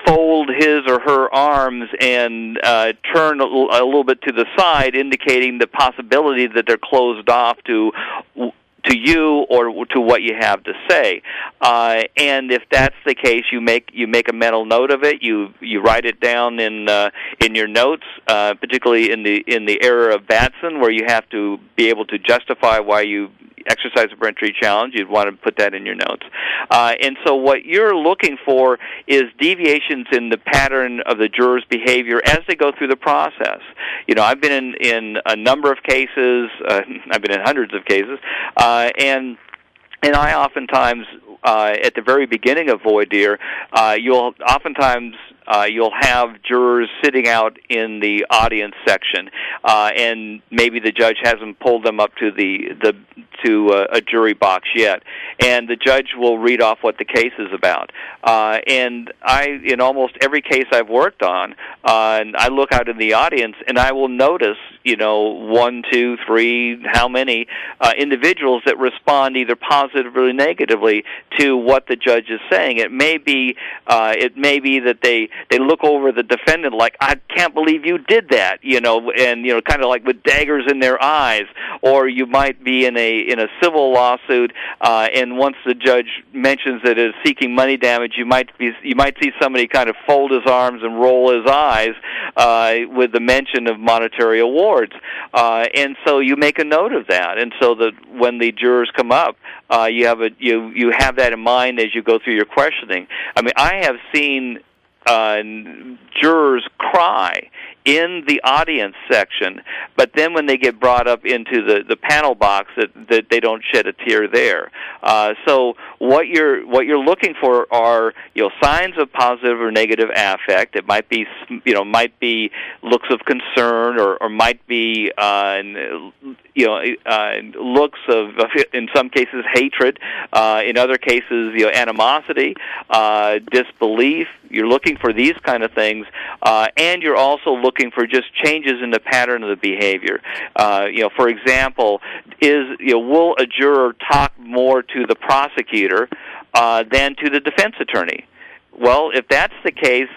B: fold his or her arms and turn a little bit to the side, indicating the possibility that they're closed off to you or to what you have to say. And if that's the case, you make a mental note of it. You write it down in your notes, particularly in the era of Batson, where you have to be able to justify why you exercise a peremptory challenge. You'd want to put that in your notes. And so what you're looking for is deviations in the pattern of the juror's behavior as they go through the process. I've been in a number of cases. I've been in hundreds of cases, and I oftentimes, at the very beginning of voir dire, you'll have jurors sitting out in the audience section, and maybe the judge hasn't pulled them up to a jury box yet, and the judge will read off what the case is about. And in almost every case I've worked on, I look out in the audience and I will notice, 1, 2, 3, how many individuals that respond either positively or negatively to what the judge is saying. It may be that they look over the defendant like, I can't believe you did that, and kind of like with daggers in their eyes. Or you might be in a civil lawsuit, and once the judge mentions that it is seeking money damage, you might see somebody kind of fold his arms and roll his eyes with the mention of monetary awards, and so you make a note of that, and so that when the jurors come up, you have that in mind as you go through your questioning. I mean, I have seen jurors cry in the audience section, but then when they get brought up into the panel box, that they don't shed a tear there. So what you're looking for are signs of positive or negative affect. It might be looks of concern, or might be looks of, in some cases, hatred. In other cases, animosity, disbelief. You're looking for these kind of things, and you're also looking for just changes in the pattern of the behavior. For example, will a juror talk more to the prosecutor than to the defense attorney? Well, if that's the case,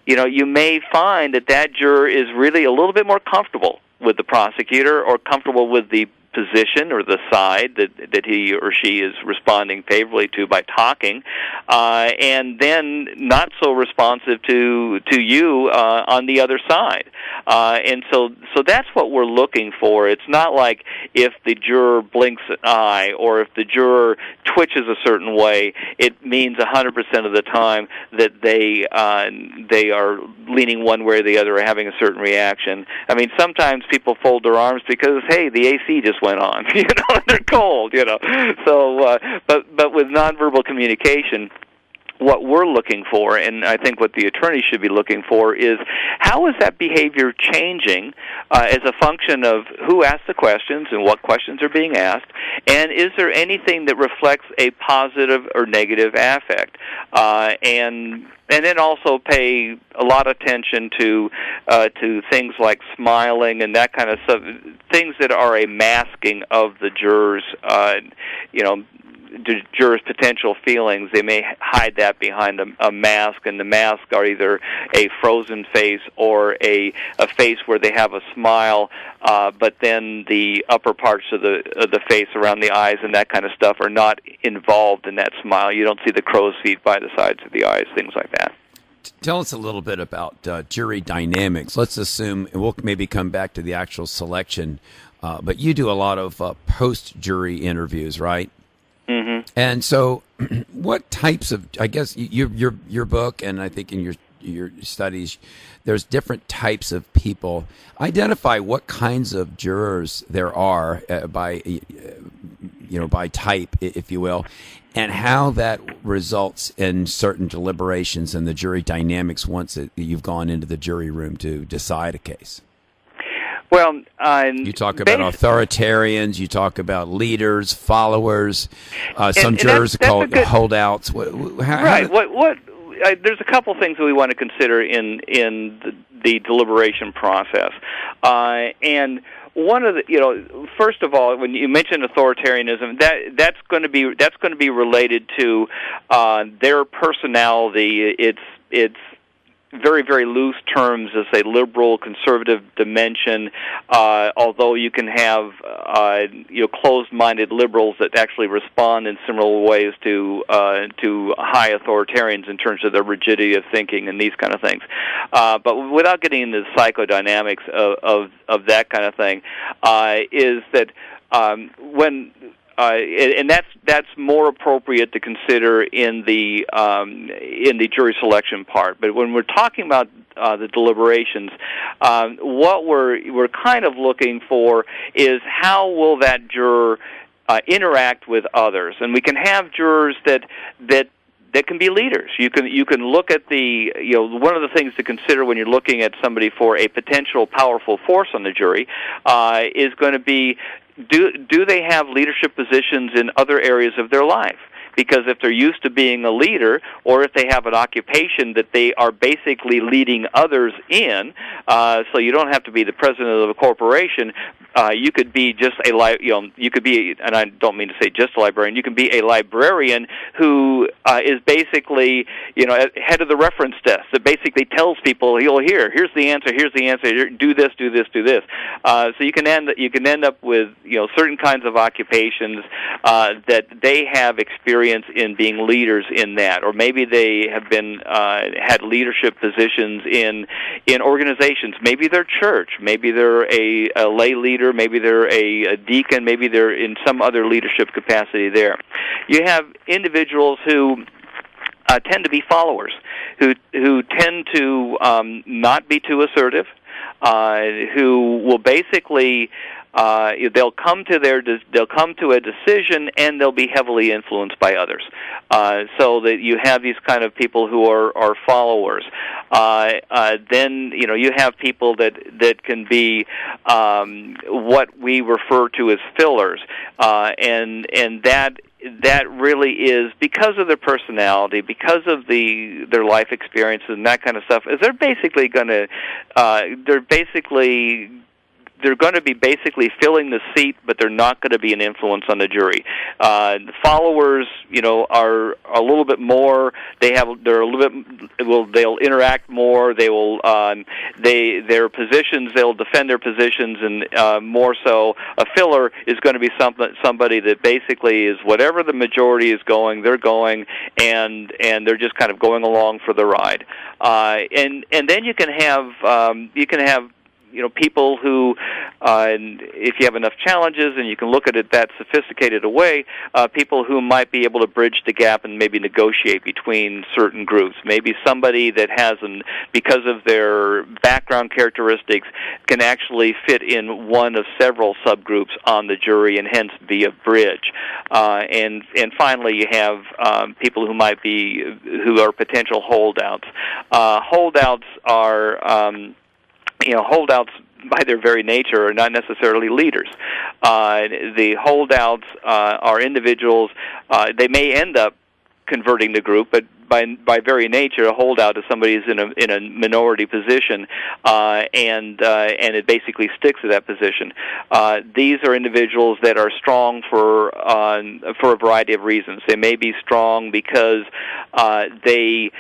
B: you may find that juror is really a little bit more comfortable with the prosecutor or comfortable with the position or the side that he or she is responding favorably to by talking, and then not so responsive to you on the other side. And so that's what we're looking for. It's not like if the juror blinks an eye or if the juror twitches a certain way, it means 100% of the time that they are leaning one way or the other or having a certain reaction. I mean, sometimes people fold their arms because, hey, the AC just went on, they're cold, So, but with nonverbal communication, what we're looking for, and I think what the attorney should be looking for, is how is that behavior changing as a function of who asked the questions and what questions are being asked, and is there anything that reflects a positive or negative affect? And then also pay a lot of attention to things like smiling and that kind of stuff, things that are a masking of the jurors, jurors' potential feelings, they may hide that behind a mask, and the mask are either a frozen face or a face where they have a smile, but then the upper parts of the face around the eyes and that kind of stuff are not involved in that smile. You don't see the crow's feet by the sides of the eyes, things like that.
A: Tell us a little bit about jury dynamics. Let's assume, and we'll maybe come back to the actual selection, but you do a lot of post-jury interviews, right?
B: Mm-hmm.
A: And so what types of, I guess, your book, and I think in your studies, there's different types of people. Identify what kinds of jurors there are by type, if you will, and how that results in certain deliberations and the jury dynamics once you've gone into the jury room to decide a case.
B: Well,
A: you talk about authoritarians, you talk about leaders, followers. Some jurors call it holdouts.
B: Right. There's a couple things that we want to consider in the deliberation process, and one of the, first of all, when you mention authoritarianism, that's going to be related to their personality. It's very, very loose terms as a liberal conservative dimension, although you can have closed-minded liberals that actually respond in similar ways to high authoritarians in terms of their rigidity of thinking and these kind of things. But without getting into the psychodynamics of that kind of thing, is that and that's more appropriate to consider in the jury selection part. But when we're talking about the deliberations, what we're kind of looking for is how will that juror interact with others, and we can have jurors that can be leaders. You can look at one of the things to consider when you're looking at somebody for a potential powerful force on the jury is going to be, do they have leadership positions in other areas of their life? Because if they're used to being a leader, or if they have an occupation that they are basically leading others in, so you don't have to be the president of a corporation. You could be just you could be, and I don't mean to say just a librarian. You can be a librarian who is basically, head of the reference desk that basically tells people, here's the answer, do this, do this, do this. So you can end up with certain kinds of occupations that they have experience in being leaders in that, or maybe they have been had leadership positions in organizations. Maybe they're church, maybe they're a lay leader, maybe they're a deacon, maybe they're in some other leadership capacity there. You have individuals who tend to be followers, who tend to not be too assertive, who will basically they'll come to a decision, and they'll be heavily influenced by others. So that you have these kind of people who are followers. Then you have people that can be what we refer to as fillers, and that really is because of their personality, because of their life experiences and that kind of stuff. Is they're going to be basically filling the seat, but they're not going to be an influence on the jury. The followers, are a little bit more. They're a little bit. They'll interact more. They will. Their positions. They'll defend their positions, and more so. A filler is going to be somebody that basically is whatever the majority is going. They're going, and they're just kind of going along for the ride. And then you can have people who, if you have enough challenges and you can look at it that sophisticated a way, people who might be able to bridge the gap and maybe negotiate between certain groups. Maybe somebody that because of their background characteristics, can actually fit in one of several subgroups on the jury and hence be a bridge. And finally, you have people who are potential holdouts. Holdouts are holdouts by their very nature are not necessarily leaders. The holdouts are individuals. They may end up converting the group, but by very nature, a holdout is somebody who's in a minority position, and it basically sticks to that position. These are individuals that are strong for a variety of reasons. They may be strong because they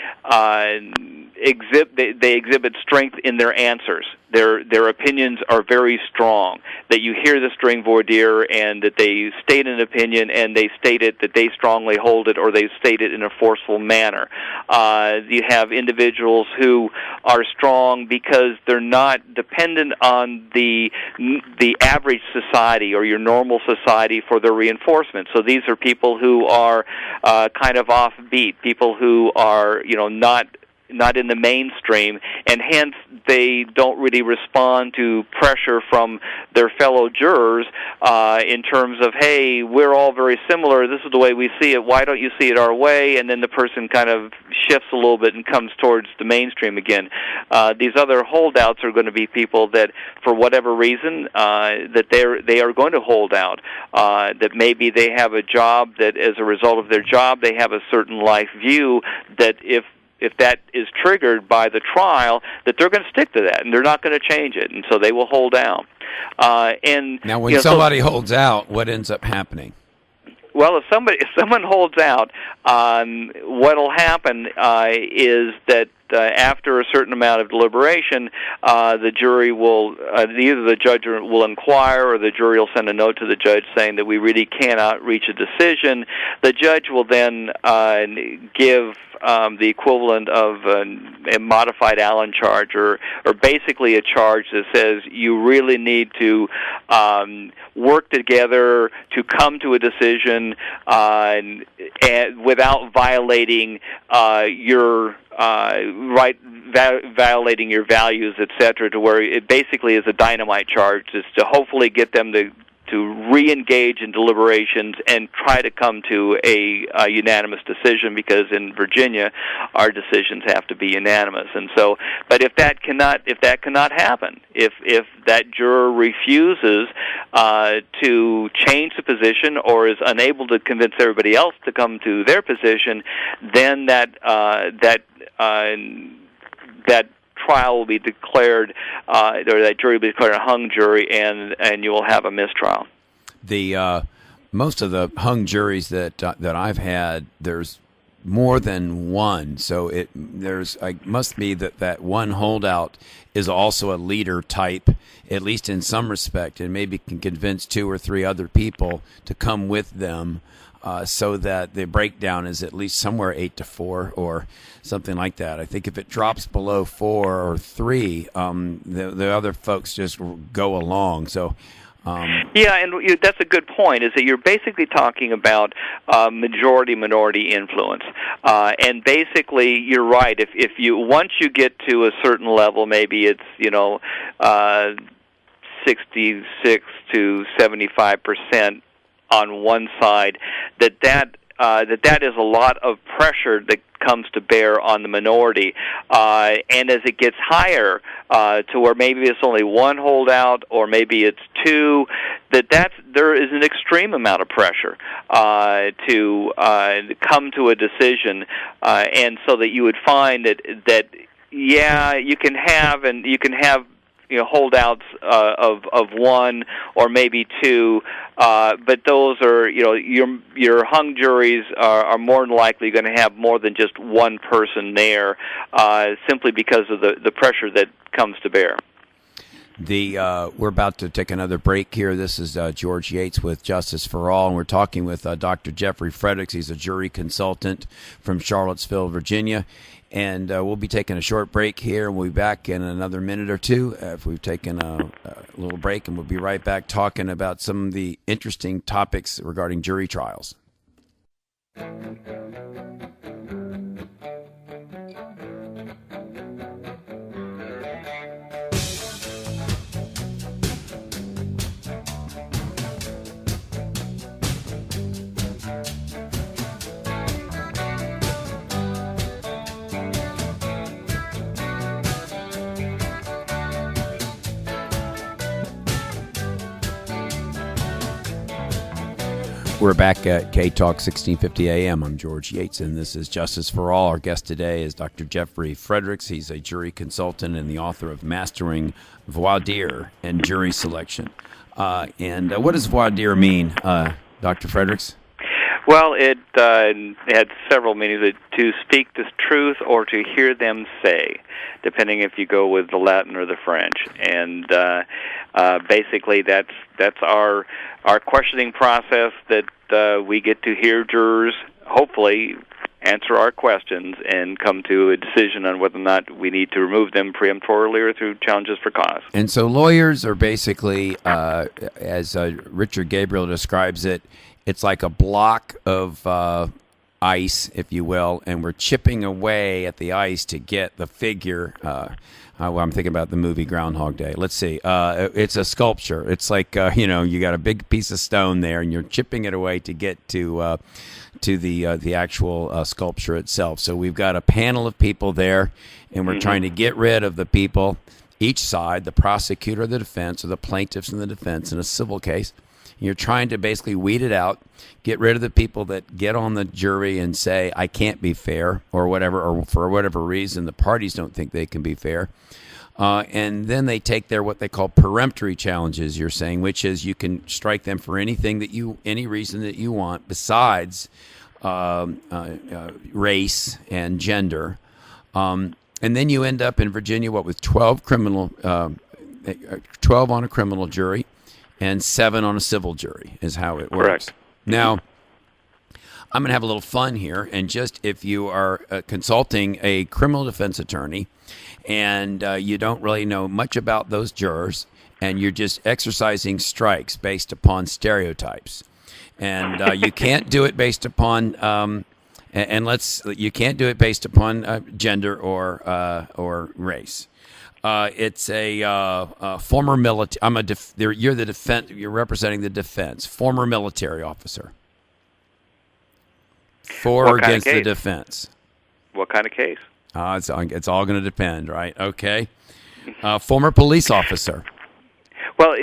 B: exhibit strength in their answers. Their opinions are very strong. That you hear the string voir dire, and that they state an opinion, and they state it, that they strongly hold it, or they state it in a forceful manner. You have individuals who are strong because they're not dependent on the average society or your normal society for their reinforcement. So these are people who are kind of offbeat, people who are not in the mainstream, and hence they don't really respond to pressure from their fellow jurors in terms of, hey, we're all very similar, this is the way we see it, why don't you see it our way? And then the person kind of shifts a little bit and comes towards the mainstream again. These other holdouts are going to be people that, for whatever reason, that they are going to hold out, that maybe they have a job that, as a result of their job, they have a certain life view that if that is triggered by the trial, that they're going to stick to that, and they're not going to change it, and so they will hold out. And
A: now, when somebody holds out, what ends up happening?
B: Well, if someone holds out, what'll happen is that after a certain amount of deliberation, the jury will either the judge will inquire, or the jury will send a note to the judge saying that we really cannot reach a decision. The judge will then give the equivalent of a modified Allen charge, or basically a charge that says you really need to work together to come to a decision and without violating your violating your values, etc., to where it basically is a dynamite charge. It's to hopefully get them to re-engage in deliberations and try to come to a unanimous decision, because in Virginia our decisions have to be unanimous. And so, but if that cannot happen, if that juror refuses to change the position, or is unable to convince everybody else to come to their position, then that trial will be declared, or that jury will be declared a hung jury, and you will have a mistrial.
A: The most of the hung juries that I've had, there's more than one, so there's must be that one holdout is also a leader type, at least in some respect, and maybe can convince 2 or 3 other people to come with them. So that the breakdown is at least somewhere 8-4 or something like that. I think if it drops below 4 or 3, the other folks just go along. So,
B: yeah, and that's a good point. Is that you're basically talking about majority-minority influence, and basically you're right. If you once you get to a certain level, maybe it's 66 to 75%. On one side, that is a lot of pressure that comes to bear on the minority, and as it gets higher to where maybe it's only one holdout, or maybe it's 2, there is an extreme amount of pressure to come to a decision, and so that you would find that you can have holdouts of 1 or maybe 2, but those are your hung juries are more than likely going to have more than just one person there, simply because of the pressure that comes to bear.
A: We're about to take another break here. This is George Yates with Justice for All, and we're talking with Dr. Jeffrey Fredericks. He's a jury consultant from Charlottesville, Virginia. And we'll be taking a short break here, and we'll be back in another minute or two if we've taken a little break, and we'll be right back talking about some of the interesting topics regarding jury trials. We're back at K-Talk 1650 AM. I'm George Yates, and this is Justice for All. Our guest today is Dr. Jeffrey Fredericks. He's a jury consultant and the author of Mastering Voir dire and Jury Selection. And what does voir dire mean, Dr. Fredericks?
B: Well, it had several meanings: to speak the truth or to hear them say, depending if you go with the Latin or the French. And basically, that's our questioning process, that we get to hear jurors, hopefully, answer our questions and come to a decision on whether or not we need to remove them peremptorily or through challenges for cause.
A: And so lawyers are basically, as Richard Gabriel describes it, it's like a block of ice, if you will, and we're chipping away at the ice to get the figure. I'm thinking about the movie Groundhog Day. Let's see. It's a sculpture. It's like, you got a big piece of stone there, and you're chipping it away to get to the actual sculpture itself. So we've got a panel of people there, and we're trying to get rid of the people, each side, the prosecutor, the defense, or the plaintiffs and the defense in a civil case. You're trying to basically weed it out, get rid of the people that get on the jury and say, I can't be fair, or whatever, or for whatever reason the parties don't think they can be fair. And then they take their what they call peremptory challenges, you're saying, which is you can strike them for any reason that you want besides race and gender. And then you end up in Virginia, with 12 on a criminal jury, and 7 on a civil jury is how it works.
B: Correct.
A: Now, I'm going to have a little fun here, and just if you are consulting a criminal defense attorney and you don't really know much about those jurors, and you're just exercising strikes based upon stereotypes, and you can't do it based upon you can't do it based upon gender or race. It's a former military. You're the defense. You're representing the defense. Former military officer. For or against the defense.
B: What kind of case?
A: It's all going to depend, right? Okay. Former police officer.
B: Well,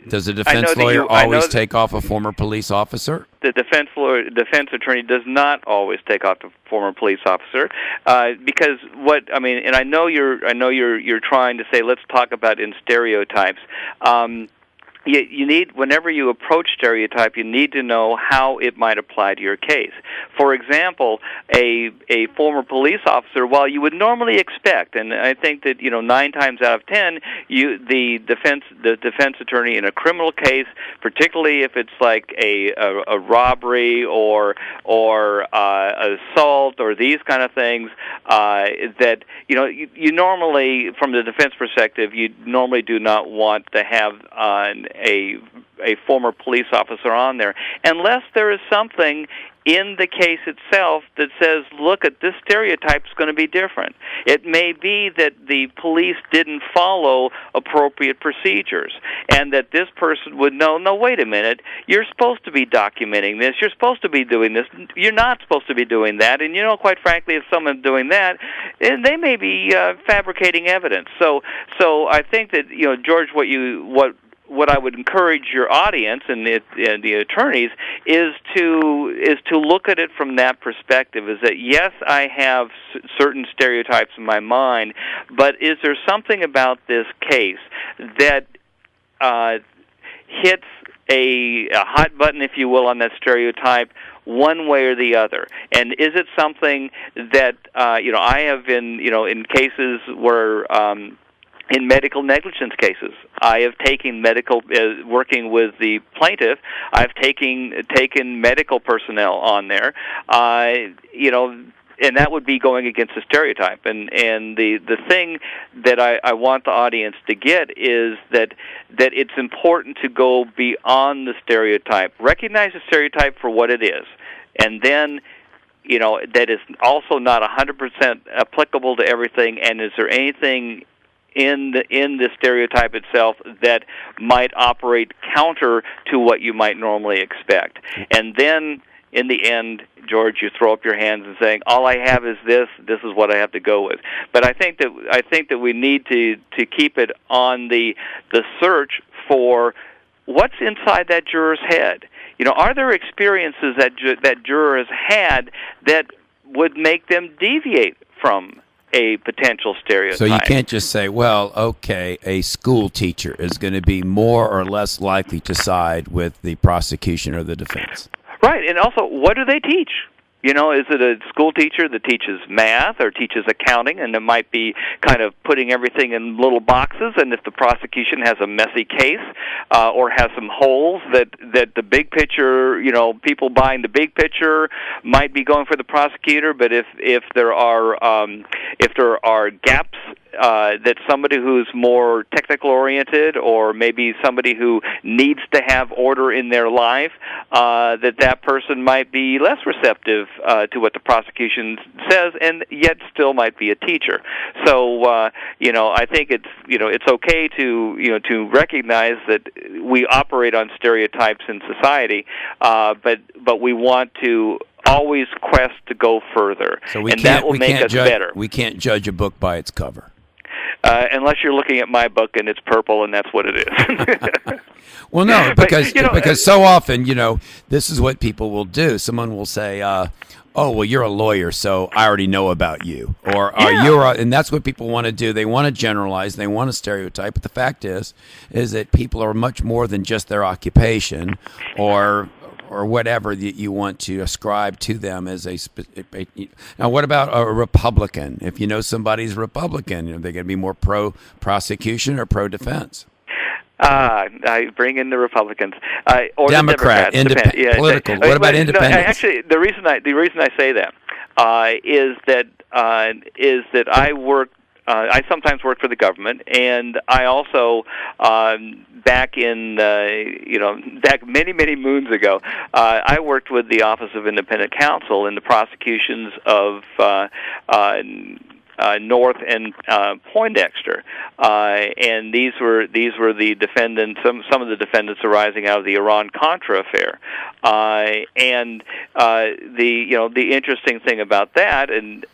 A: does a defense lawyer always take off a former police officer?
B: The defense attorney does not always take off a former police officer, because and I know you're trying to say, let's talk about in stereotypes. You need, whenever you approach stereotype, you need to know how it might apply to your case. For example, a former police officer, while you would normally expect, and I think that 9 times out of 10, the defense attorney in a criminal case, particularly if it's like a robbery or assault or these kind of things, that you normally, from the defense perspective, you normally do not want to have a former police officer on there, unless there is something in the case itself that says, look, this stereotype is going to be different. It may be that the police didn't follow appropriate procedures, and that this person would know, no, wait a minute, you're supposed to be documenting this, you're supposed to be doing this, you're not supposed to be doing that, and quite frankly, if someone's doing that, they may be fabricating evidence. So I think that, George, what I would encourage your audience and the attorneys is to look at it from that perspective. Is that, yes, I have certain stereotypes in my mind, but is there something about this case that hits a hot button, if you will, on that stereotype, one way or the other? And is it something that I have been in cases where in medical negligence cases, I have taken working with the plaintiff, I've taken medical personnel on there, and that would be going against the stereotype. And the thing that I want the audience to get is that it's important to go beyond the stereotype, recognize the stereotype for what it is, and then that is also not 100% applicable to everything. And is there anything in the stereotype itself that might operate counter to what you might normally expect? And then, in the end, George, you throw up your hands and saying, all I have is this is what I have to go with. But I think that we need to keep it on the search for what's inside that juror's head. Are there experiences that jurors had that would make them deviate from a potential stereotype?
A: So you can't just say, well, okay, a school teacher is going to be more or less likely to side with the prosecution or the defense.
B: Right, and also, what do they teach? Is it a school teacher that teaches math or teaches accounting, and it might be kind of putting everything in little boxes, and if the prosecution has a messy case or has some holes that the big picture, people buying the big picture might be going for the prosecutor, but if there are gaps that somebody who's more technical oriented, or maybe somebody who needs to have order in their life, that person might be less receptive to what the prosecution says, and yet still might be a teacher. So I think it's okay to recognize that we operate on stereotypes in society, but we want to always quest to go further, and that will make us better.
A: We can't judge a book by its cover.
B: Unless you're looking at my book and it's purple, and that's what it is.
A: Well, no, because so often, this is what people will do. Someone will say, "Oh, well, you're a lawyer, so I already know about you," or and that's what people want to do. They want to generalize, they want to stereotype. But the fact is that people are much more than just their occupation, or whatever that you want to ascribe to them as now. What about a Republican? If you know somebody's Republican, they're going to be more pro-prosecution or pro-defense.
B: I bring in the Republicans or
A: Democrat,
B: the Democrats.
A: Political. What about independents?
B: Actually, the reason I say that is that I work. I sometimes work for the government, and I also back many moons ago, I worked with the Office of Independent Counsel in the prosecutions of North and Poindexter, and these were the defendants. Some of the defendants arising out of the Iran-Contra affair, and the interesting thing about that, and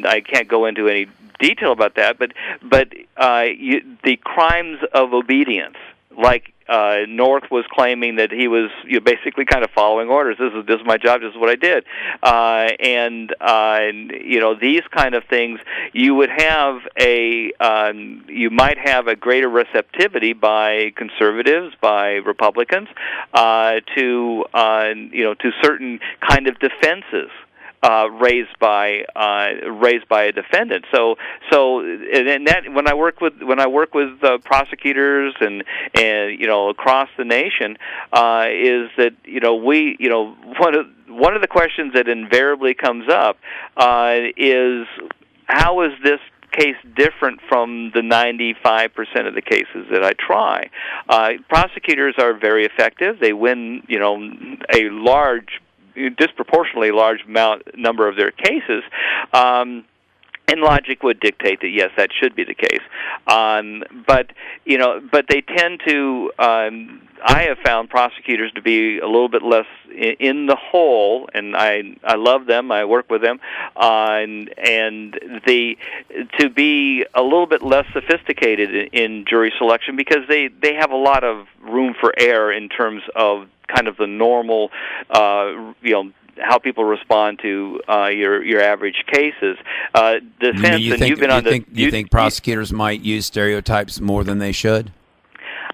B: I can't go into any detail about that, but the crimes of obedience, like North was claiming that he was basically kind of following orders. This is my job. This is what I did, and these kind of things. You would have you might have a greater receptivity by conservatives, by Republicans, to certain kind of defenses. Raised by a defendant. So and that when I work with prosecutors and across the nation, is that one of the questions that invariably comes up is, how is this case different from the 95% of the cases that I try? Prosecutors are very effective. They win disproportionately large number of their cases, and logic would dictate that yes, that should be the case. But they tend to. I have found prosecutors to be a little bit less in the hole, and I love them. I work with them, to be a little bit less sophisticated in jury selection, because they have a lot of room for error in terms of kind of the normal, how people respond to your average cases. Defense,
A: you think prosecutors might use stereotypes more than they should?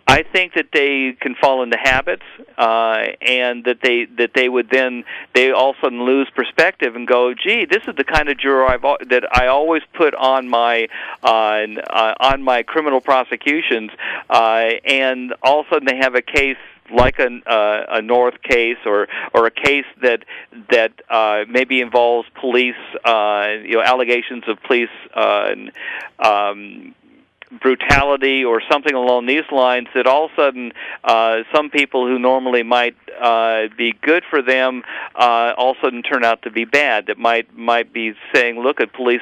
B: I think that they can fall into habits, and that they would then all of a sudden lose perspective and go, "Gee, this is the kind of juror that I always put on my criminal prosecutions," and all of a sudden they have a case like a North case, or a case that maybe involves police, allegations of police brutality or something along these lines, that all of a sudden some people who normally might be good for them all of a sudden turn out to be bad. That might be saying, "Look, the police,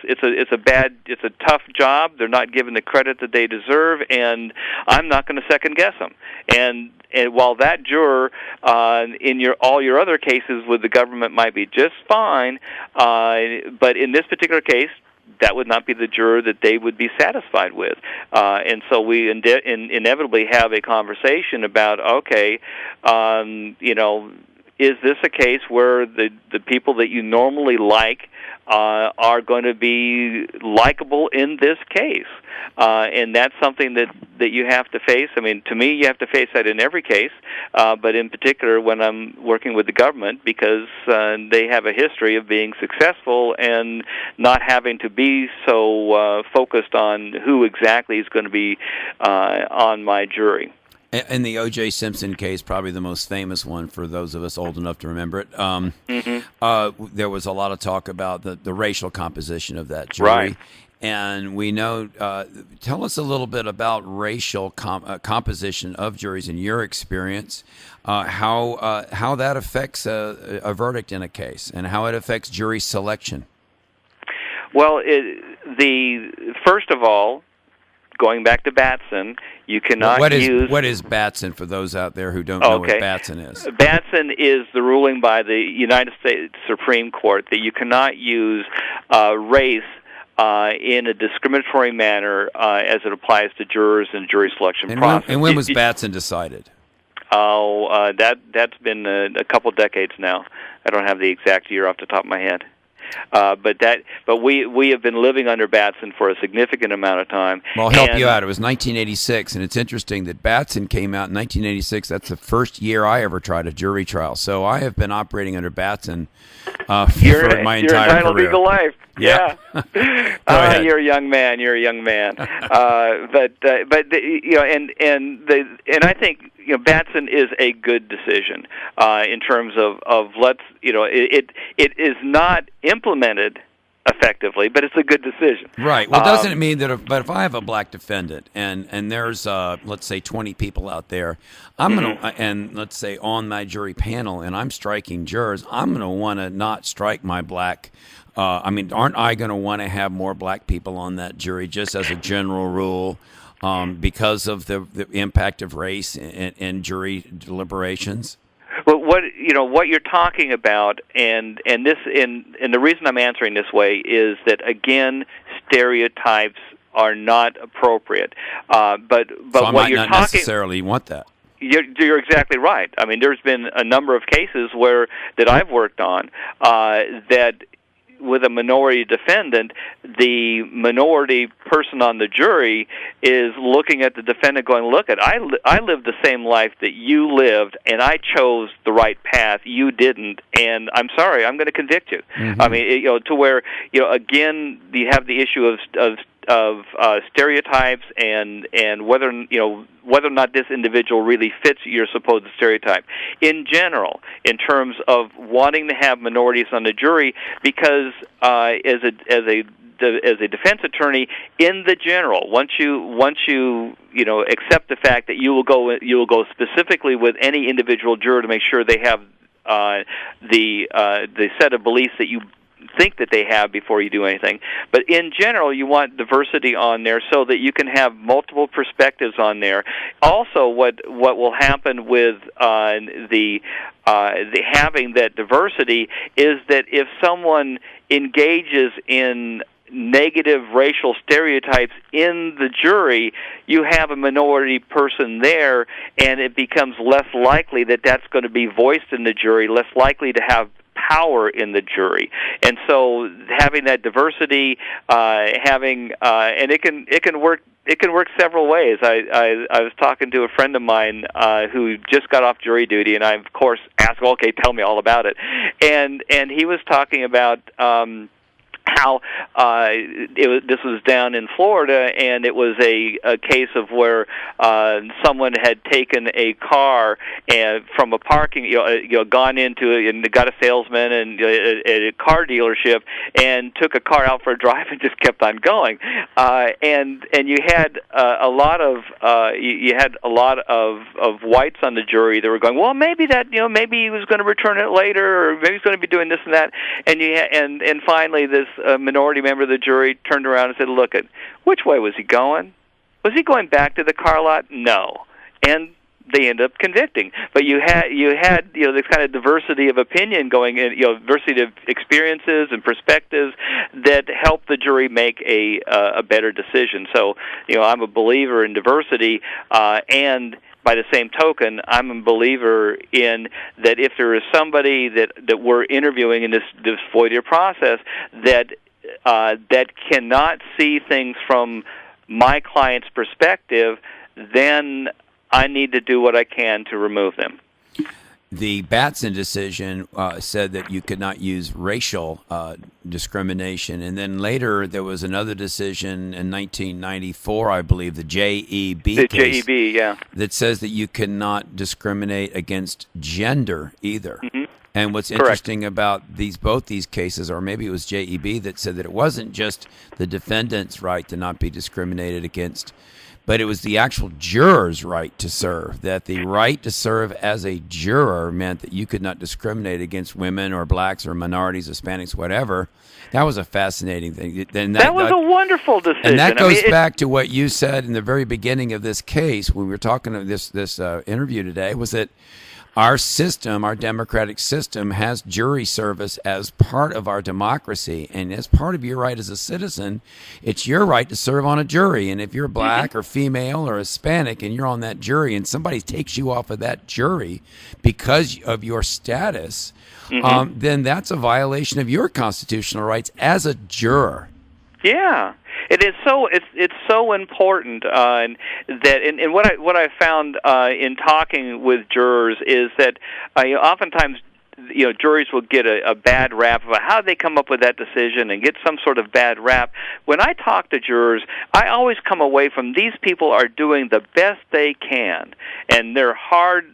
B: it's a tough job. They're not given the credit that they deserve, and I'm not going to second guess them." And while that juror in all your other cases with the government might be just fine, but in this particular case, that would not be the juror that they would be satisfied with. And so we inevitably have a conversation about, okay, is this a case where the people that you normally like are going to be likable in this case? And that's something that you have to face. I mean, to me, you have to face that in every case, but in particular when I'm working with the government, because they have a history of being successful and not having to be so focused on who exactly is going to be on my jury.
A: In the O.J. Simpson case, probably the most famous one for those of us old enough to remember it, there was a lot of talk about the racial composition of that jury.
B: Right.
A: And we know, tell us a little bit about racial composition of juries in your experience, how that affects a verdict in a case, and how it affects jury selection.
B: Well, first of all, going back to Batson, you cannot use...
A: What is Batson for those out there who don't know what Batson is?
B: Batson is the ruling by the United States Supreme Court that you cannot use race in a discriminatory manner as it applies to jurors and jury selection process.
A: And when was Batson decided?
B: Oh, that's been a couple decades now. I don't have the exact year off the top of my head. But we have been living under Batson for a significant amount of time.
A: Well, I'll help you out. It was 1986, and it's interesting that Batson came out in 1986. That's the first year I ever tried a jury trial. So I have been operating under Batson for my entire career.
B: You're entitled to legal life.
A: Yeah.
B: You're a young man. You're a young man. And I think Batson is a good decision in terms of it is not implemented effectively, but it's a good decision.
A: Right. Well, doesn't it mean that but if I have a black defendant and there's let's say 20 people out there, I'm going to and let's say on my jury panel and I'm striking jurors, I'm going to want to not strike my black aren't I going to want to have more black people on that jury just as a general rule? Because of the impact of race in jury deliberations?
B: Well, what you're talking about, and the reason I'm answering this way is that again, stereotypes are not appropriate. But
A: so I
B: what
A: might
B: you're
A: not
B: talking
A: necessarily want that.
B: You're exactly right. I mean, there's been a number of cases that I've worked on that. With a minority defendant, the minority person on the jury is looking at the defendant going, look, I lived the same life that you lived, and I chose the right path. You didn't, and I'm sorry, I'm going to convict you. I mean, to where, again, you have the issue of stereotypes and whether or not this individual really fits your supposed stereotype. In general, in terms of wanting to have minorities on the jury, because as a defense attorney, in the general, once you accept the fact that you will go specifically with any individual juror to make sure they have the set of beliefs that you think that they have before you do anything. But in general, you want diversity on there so that you can have multiple perspectives on there. Also, what will happen with the having that diversity is that if someone engages in negative racial stereotypes in the jury, you have a minority person there, and it becomes less likely that that's going to be voiced in the jury, less likely to have power in the jury. And so having that diversity, and it can work several ways. I was talking to a friend of mine who just got off jury duty, and I of course asked, well, okay, tell me all about it. And he was talking about how this was down in Florida, and it was a case of where someone had taken a car and from a parking, gone into it and got a salesman and a car dealership and took a car out for a drive and just kept on going. And you had a lot of whites on the jury that were going, well, maybe maybe he was going to return it later, or maybe he's going to be doing this and that. And finally this minority member of the jury turned around and said, look, which way was he going? Was he going back to the car lot? No. And they end up convicting. But you had this kind of diversity of opinion going in, diversity of experiences and perspectives that help the jury make a better decision. So I'm a believer in diversity, and by the same token, I'm a believer in that if there is somebody that we're interviewing in this voir dire process that cannot see things from my client's perspective, then I need to do what I can to remove them.
A: The Batson decision said that you could not use racial discrimination. And then later there was another decision in 1994, I believe, the JEB case.
B: JEB, yeah.
A: That says that you cannot discriminate against gender either.
B: Mm-hmm.
A: And what's interesting about both these cases, or maybe it was JEB that said that it wasn't just the defendant's right to not be discriminated against, but it was the actual juror's right to serve, that the right to serve as a juror meant that you could not discriminate against women or blacks or minorities, Hispanics, whatever. That was a fascinating thing. And
B: that was a wonderful decision.
A: And that goes back to what you said in the very beginning of this case when we were talking of this interview today, was that our system, our democratic system, has jury service as part of our democracy. And as part of your right as a citizen, it's your right to serve on a jury. And if you're black or female or Hispanic and you're on that jury and somebody takes you off of that jury because of your status, then that's a violation of your constitutional rights as a juror.
B: Yeah. It is so. It's so important, and what I found in talking with jurors is that oftentimes juries will get a bad rap about how they come up with that decision and get some sort of bad rap. When I talk to jurors, I always come away from these people are doing the best they can, and they're hard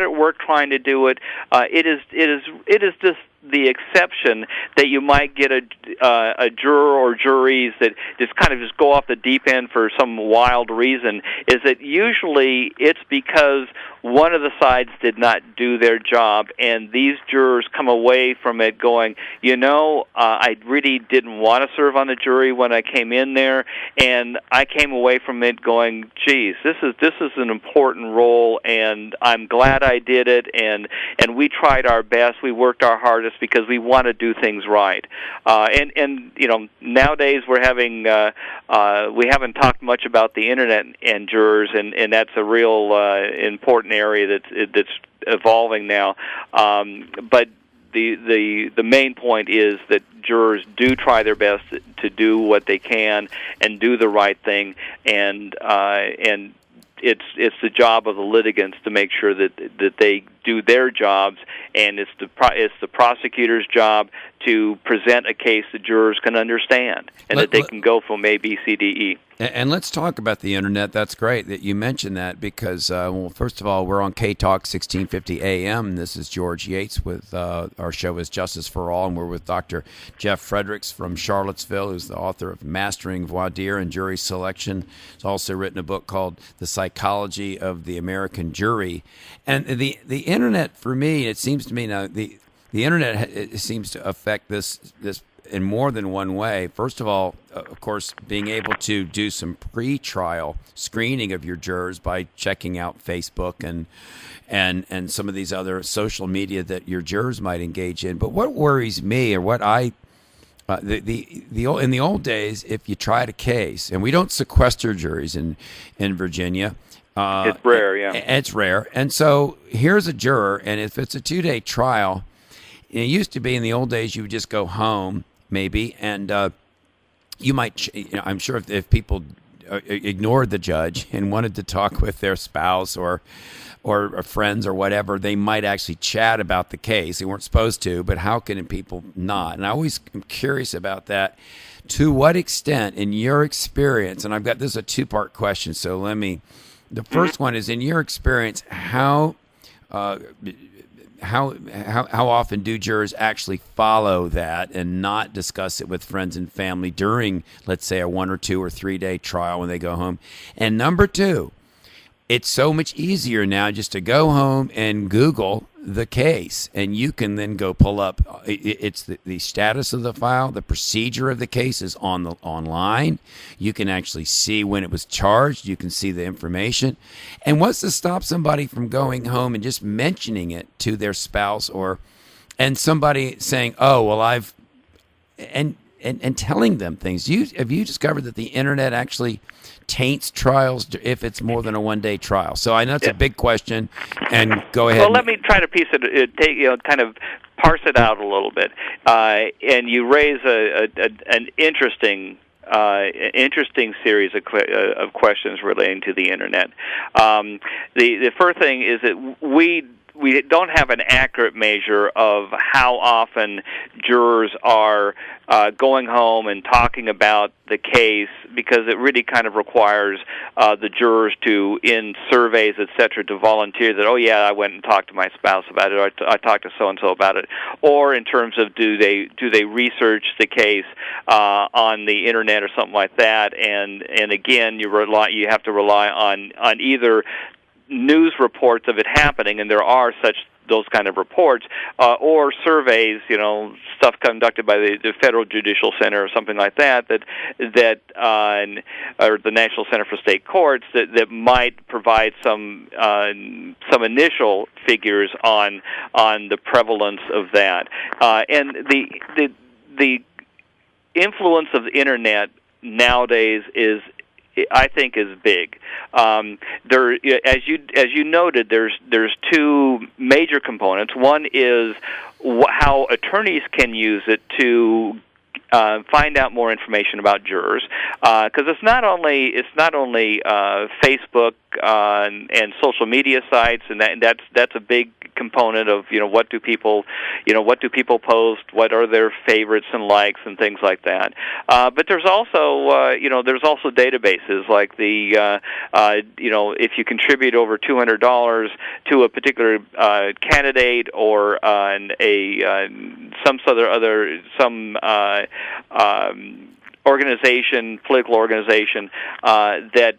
B: at work trying to do it. It is just the exception that you might get a juror or juries that just kind of just go off the deep end for some wild reason, is that usually it's because one of the sides did not do their job, and these jurors come away from it going, I really didn't want to serve on the jury when I came in there, and I came away from it going, geez, this is an important role, and I'm glad I did it, and we tried our best, we worked our hardest because we want to do things right. And nowadays we're having we haven't talked much about the internet and jurors, and that's a real important area that's evolving now. But the main point is that jurors do try their best to do what they can and do the right thing, and it's the job of the litigants to make sure that they do their jobs, and it's the prosecutor's job to present a case that jurors can understand and that they can go from A, B, C, D, E.
A: And let's talk about the internet. That's great that you mentioned that because, first of all, we're on K-Talk 1650 AM. And this is George Yates with our show is Justice for All, and we're with Dr. Jeff Fredericks from Charlottesville, who's the author of Mastering Voir dire and Jury Selection. He's also written a book called The Psychology of the American Jury. And the internet, for me, it seems to me now, the internet it seems to affect this in more than one way. First of all, of course, being able to do some pre-trial screening of your jurors by checking out Facebook and some of these other social media that your jurors might engage in. But what worries me, or what I in the old days, if you tried a case, and we don't sequester juries in Virginia.
B: It's rare, yeah.
A: It's rare. And so here's a juror, and if it's a 2-day trial, it used to be in the old days you would just go home, maybe, and you might, I'm sure if people ignored the judge and wanted to talk with their spouse or friends or whatever, they might actually chat about the case. They weren't supposed to, but how can people not? And I always am curious about that. To what extent, in your experience, and this is a 2-part question, so the first one is, in your experience, how often do jurors actually follow that and not discuss it with friends and family during, let's say, a 1 or 2 or 3-day trial when they go home? And number 2, it's so much easier now just to go home and Google the case, and you can then go pull up. It's the status of the file, the procedure of the case is online. You can actually see when it was charged. You can see the information. And what's to stop somebody from going home and just mentioning it to their spouse, and somebody saying, "Oh, well, and telling them things." Have you discovered that the internet actually taints trials if it's more than a one-day trial? So I know it's a big question, and go ahead.
B: Well, let me try to piece it, kind of parse it out a little bit. And you raise an interesting series of questions relating to the internet. The first thing is that we don't have an accurate measure of how often jurors are going home and talking about the case, because it really kind of requires the jurors to, in surveys, etc., to volunteer that, oh yeah, I went and talked to my spouse about it, or I talked to so and so about it, or in terms of do they research the case on the internet or something like that, and again you have to rely on either news reports of it happening, and there are those kind of reports, or surveys, stuff conducted by the Federal Judicial Center or something like that, or the National Center for State Courts that might provide some initial figures on the prevalence of that, and the influence of the internet nowadays I think is big. There, as you noted, there's two major components. One is how attorneys can use it to find out more information about jurors, because it's not only Facebook and social media sites, and that's a big component of what do people post, what are their favorites and likes and things like that. But there's also databases like the if you contribute over $200 to a particular candidate or political organization, that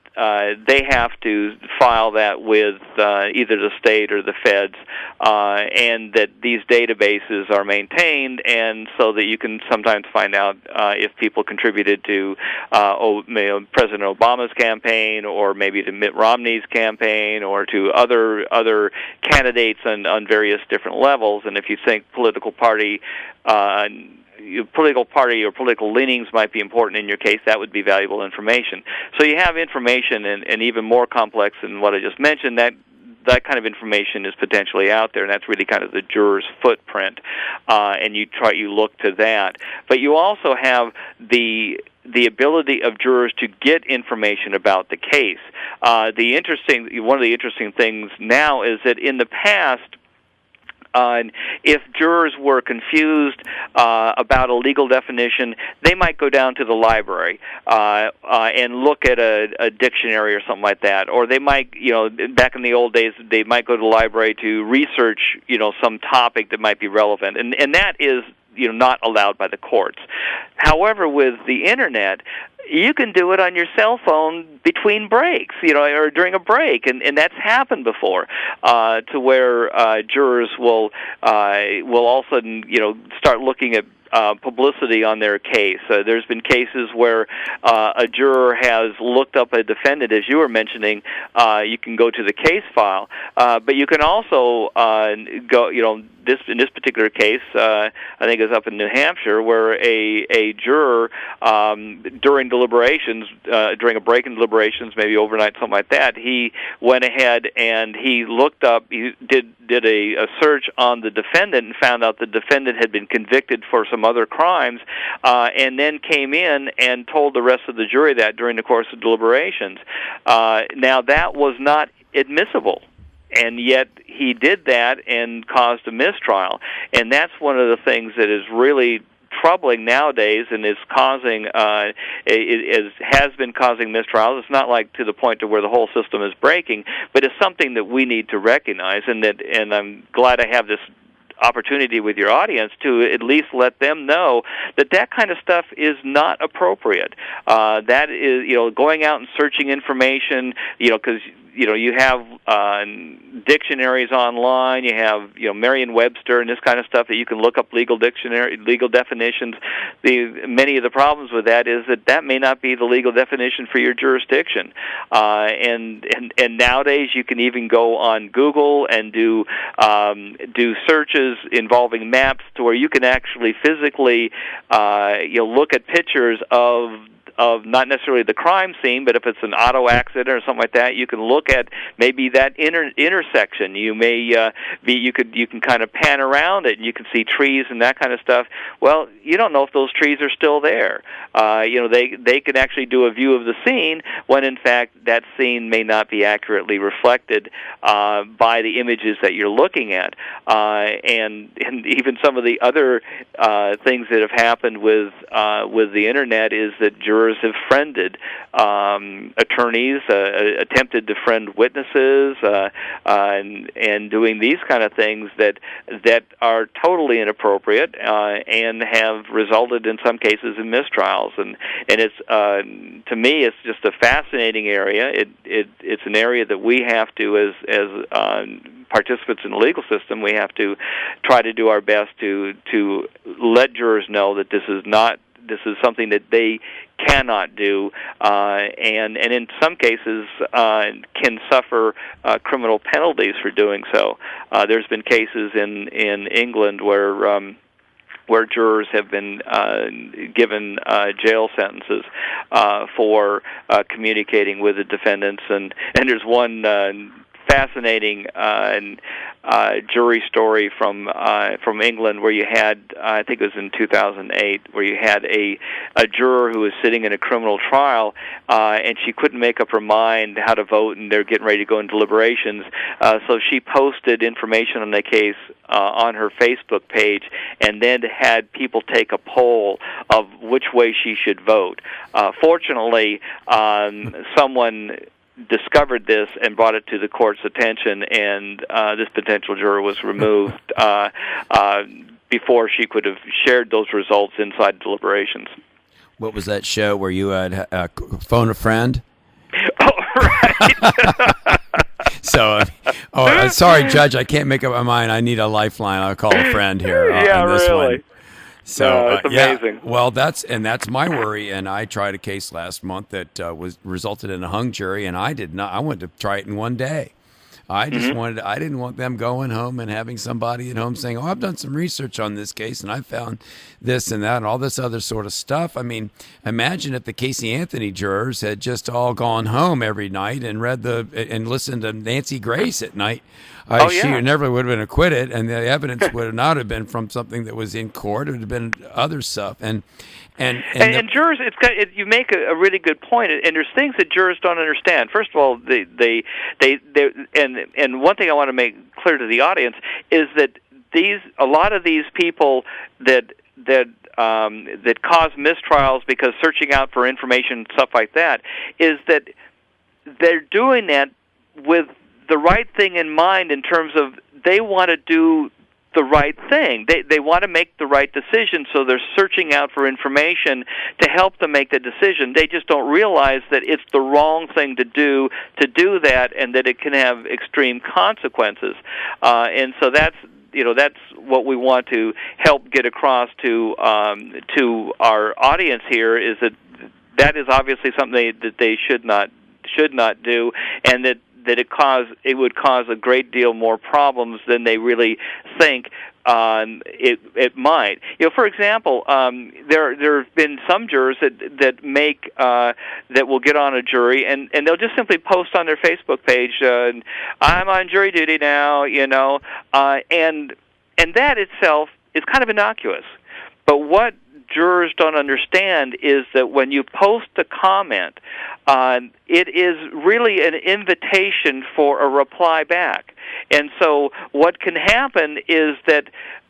B: they have to file that with either the state or the feds, and that these databases are maintained, and so that you can sometimes find out if people contributed to President Obama's campaign, or maybe to Mitt Romney's campaign, or to other candidates on various different levels. And if you think political party or political leanings might be important in your case, that would be valuable information. So you have information, and even more complex than what I just mentioned, that kind of information is potentially out there, and that's really kind of the juror's footprint, and you look to that. But you also have the ability of jurors to get information about the case. One of the interesting things now is that in the past, if jurors were confused about a legal definition, they might go down to the library and look at a dictionary or something like that. Or they might, back in the old days, they might go to the library to research, some topic that might be relevant. And that is, not allowed by the courts. However, with the Internet, you can do it on your cell phone between breaks, or during a break, and that's happened before, to where jurors will all of a sudden, start looking at publicity on their case. There's been cases where a juror has looked up a defendant, as you were mentioning. You can go to the case file, but you can also go, in this particular case, I think it's up in New Hampshire, where a juror during deliberations, during a break in deliberations, maybe overnight, something like that, he went ahead and he looked up, he did a search on the defendant and found out the defendant had been convicted for some other crimes, and then came in and told the rest of the jury that during the course of deliberations. Now, that was not admissible, and yet he did that and caused a mistrial. And that's one of the things that is really troubling nowadays, and is causing has been causing mistrials. It's not like to the point to where the whole system is breaking, but it's something that we need to recognize, and I'm glad I have this opportunity with your audience to at least let them know that kind of stuff is not appropriate. That is, going out and searching information, because you have dictionaries online. You have Merriam-Webster and this kind of stuff that you can look up legal definitions. Many of the problems with that is that may not be the legal definition for your jurisdiction. And nowadays you can even go on Google and do searches involving maps to where you can actually physically look at pictures of not necessarily the crime scene, but if it's an auto accident or something like that, you can look at maybe that intersection. You may you can kind of pan around it, and you can see trees and that kind of stuff. Well, you don't know if those trees are still there. They can actually do a view of the scene when in fact that scene may not be accurately reflected by the images that you're looking at. And even some of the other things that have happened with the internet is that jurors have friended attorneys, attempted to friend witnesses, and doing these kind of things that are totally inappropriate and have resulted in some cases in mistrials. And it's to me, it's just a fascinating area. It's an area that we have to, as participants in the legal system, we have to try to do our best to let jurors know that this is something that they cannot do, and in some cases can suffer criminal penalties for doing so. There's been cases in England where jurors have been given jail sentences for communicating with the defendants, and there's one fascinating jury story from England where you had, I think it was in 2008, where you had a juror who was sitting in a criminal trial and she couldn't make up her mind how to vote, and they're getting ready to go in deliberations. So she posted information on the case on her Facebook page, and then had people take a poll of which way she should vote. Fortunately, someone discovered this and brought it to the court's attention, and this potential juror was removed before she could have shared those results inside deliberations.
A: What was that show where you had phone a friend?
B: Oh, right.
A: So, sorry, Judge, I can't make up my mind. I need a lifeline. I'll call a friend here on this
B: really.
A: one. So
B: it's amazing.
A: Yeah, well, that's my worry. And I tried a case last month that resulted in a hung jury, and I did not. I wanted to try it in one day. I just I didn't want them going home and having somebody at home saying, "Oh, I've done some research on this case and I found this and that and all this other sort of stuff." I mean, imagine if the Casey Anthony jurors had just all gone home every night and and listened to Nancy Grace at night. She never would have been acquitted, and the evidence would not have been from something that was in court. It would have been other stuff. And
B: jurors, you make a really good point, and there's things that jurors don't understand. First of all, they and one thing I want to make clear to the audience is that a lot of these people that cause mistrials because searching out for information and stuff like that is that they're doing that with the right thing in mind, in terms of they want to do the right thing. They want to make the right decision, so they're searching out for information to help them make the decision. They just don't realize that it's the wrong thing to do that, and that it can have extreme consequences. And so that's what we want to help get across to our audience here, is that is obviously something that they should not do, and that it would cause a great deal more problems than they really think it might. For example, there have been some jurors that will get on a jury and they'll just simply post on their Facebook page, "I'm on jury duty now," and that itself is kind of innocuous. But what jurors don't understand is that when you post a comment, it is really an invitation for a reply back. And so what can happen is that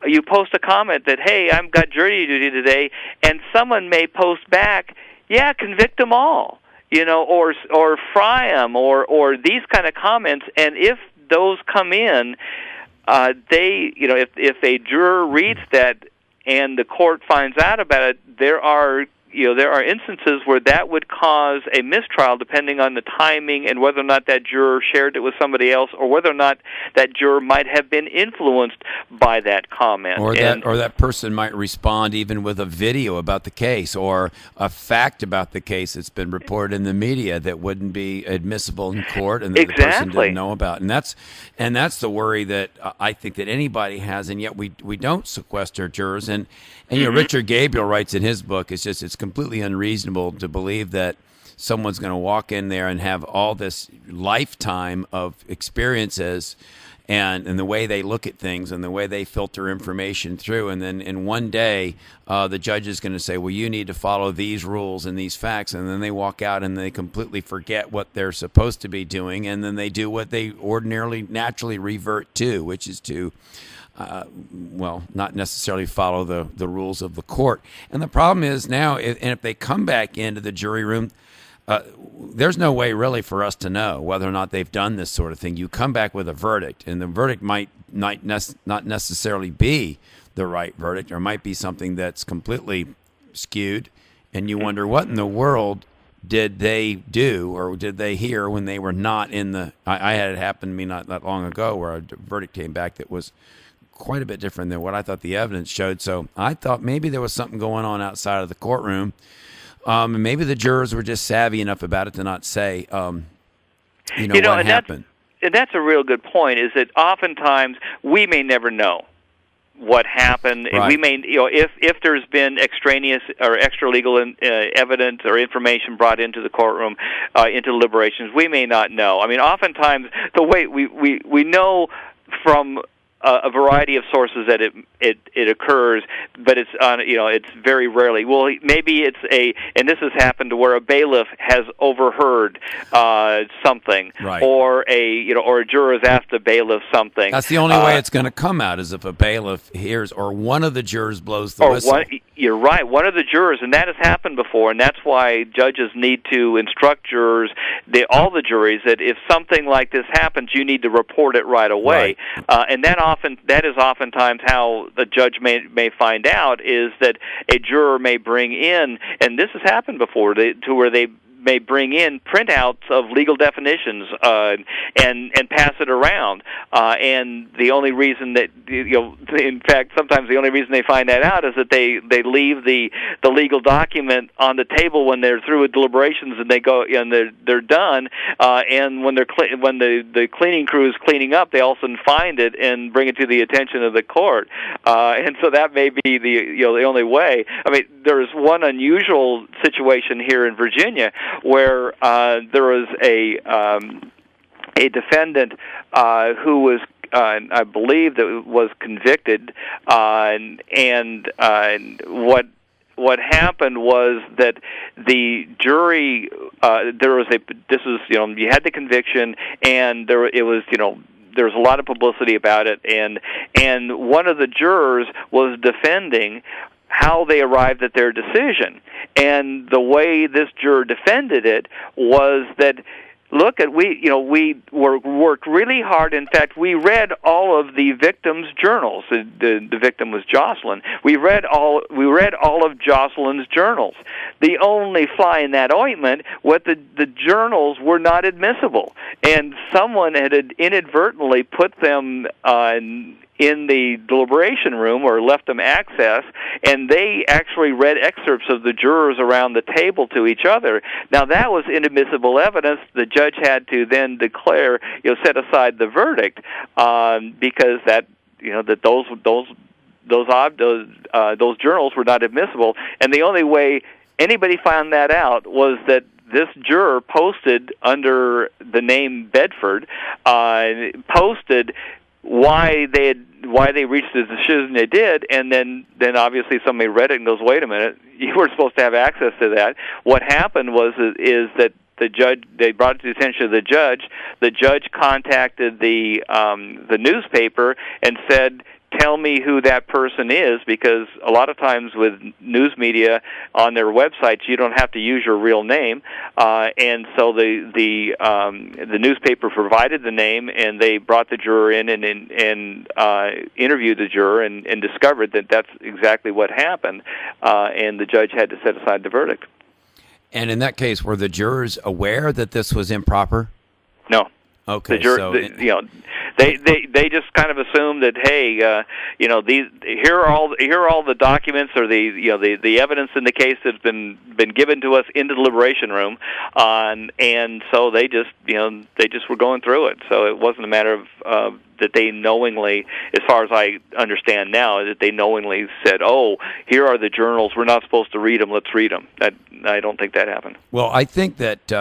B: you post a comment that, "Hey, I've got jury duty today," and someone may post back, "Yeah, convict them all," or fry them, or these kind of comments. And if those come in, if a juror reads that and the court finds out about it, there are there are instances where that would cause a mistrial, depending on the timing and whether or not that juror shared it with somebody else, or whether or not that juror might have been influenced by that comment.
A: Or that person might respond even with a video about the case or a fact about the case that's been reported in the media that wouldn't be admissible in court, and that the person didn't know about. And that's the worry that I think that anybody has, and yet we don't sequester jurors. And Richard Gabriel writes in his book, it's completely unreasonable to believe that someone's going to walk in there and have all this lifetime of experiences and the way they look at things and the way they filter information through. And then in one day, the judge is going to say, well, you need to follow these rules and these facts. And then they walk out and they completely forget what they're supposed to be doing. And then they do what they ordinarily, naturally revert to, which is to, not necessarily follow the rules of the court. And the problem is now, if they come back into the jury room, there's no way really for us to know whether or not they've done this sort of thing. You come back with a verdict, and the verdict might not necessarily be the right verdict, or might be something that's completely skewed, and you wonder what in the world did they do or did they hear when they were not in the... I had it happen to me not that long ago where a verdict came back that was quite a bit different than what I thought the evidence showed. So I thought maybe there was something going on outside of the courtroom. And maybe the jurors were just savvy enough about it to not say, what happened.
B: And that's a real good point, is that oftentimes we may never know what happened.
A: Right.
B: We may, if there's been extraneous or extra-legal evidence or information brought into the courtroom, into deliberations, we may not know. I mean, oftentimes the way we know from a variety of sources that it occurs, but it's very rarely. Well, maybe and this has happened to where a bailiff has overheard something,
A: right.
B: or a juror has asked a bailiff something.
A: That's the only way it's going to come out, is if a bailiff hears or one of the jurors blows the whistle.
B: You're right, one of the jurors, and that has happened before, and that's why judges need to instruct jurors, all the juries, that if something like this happens, you need to report it right away.
A: Right.
B: And that is oftentimes how the judge may find out, is that a juror may bring in, and this has happened before, to where they may bring in printouts of legal definitions and pass it around. And the only reason that, in fact, sometimes the only reason they find that out is that they leave the legal document on the table when they're through with deliberations, and they go and they're done. And when the cleaning crew is cleaning up, they also find it and bring it to the attention of the court. And so that may be the only way. I mean, there is one unusual situation here in Virginia where there was a defendant who was, I believe, that was convicted, and what happened was that the jury, you had the conviction, and there was a lot of publicity about it, and one of the jurors was defending how they arrived at their decision. And the way this juror defended it was that, we worked really hard. In fact, we read all of the victim's journals. The victim was Jocelyn. We read all of Jocelyn's journals. The only fly in that ointment was the journals were not admissible, and someone had inadvertently put them in the deliberation room, or left them access, and they actually read excerpts of the jurors around the table to each other. Now, that was inadmissible evidence. The judge had to then declare, set aside the verdict, because that those journals were not admissible. And the only way anybody found that out was that this juror posted under the name Bedford, posted why they reached the decision they did, and then obviously somebody read it and goes, wait a minute, you were supposed to have access to that. What happened is that the judge, they brought it to the attention of the judge. The judge contacted the newspaper and said, tell me who that person is, because a lot of times with news media on their websites, you don't have to use your real name, and so the newspaper provided the name, and they brought the juror in and interviewed the juror and discovered that that's exactly what happened, and the judge had to set aside the verdict.
A: And in that case, were the jurors aware that this was improper?
B: No.
A: Okay,
B: they just kind of assumed that, hey, here are all the documents or the evidence in the case that's been given to us in the deliberation room, and so they just were going through it. So it wasn't a matter of that they knowingly, as far as I understand now, that they knowingly said, "Oh, here are the journals. We're not supposed to read them. Let's read them." I don't think that happened.
A: Well, I think that.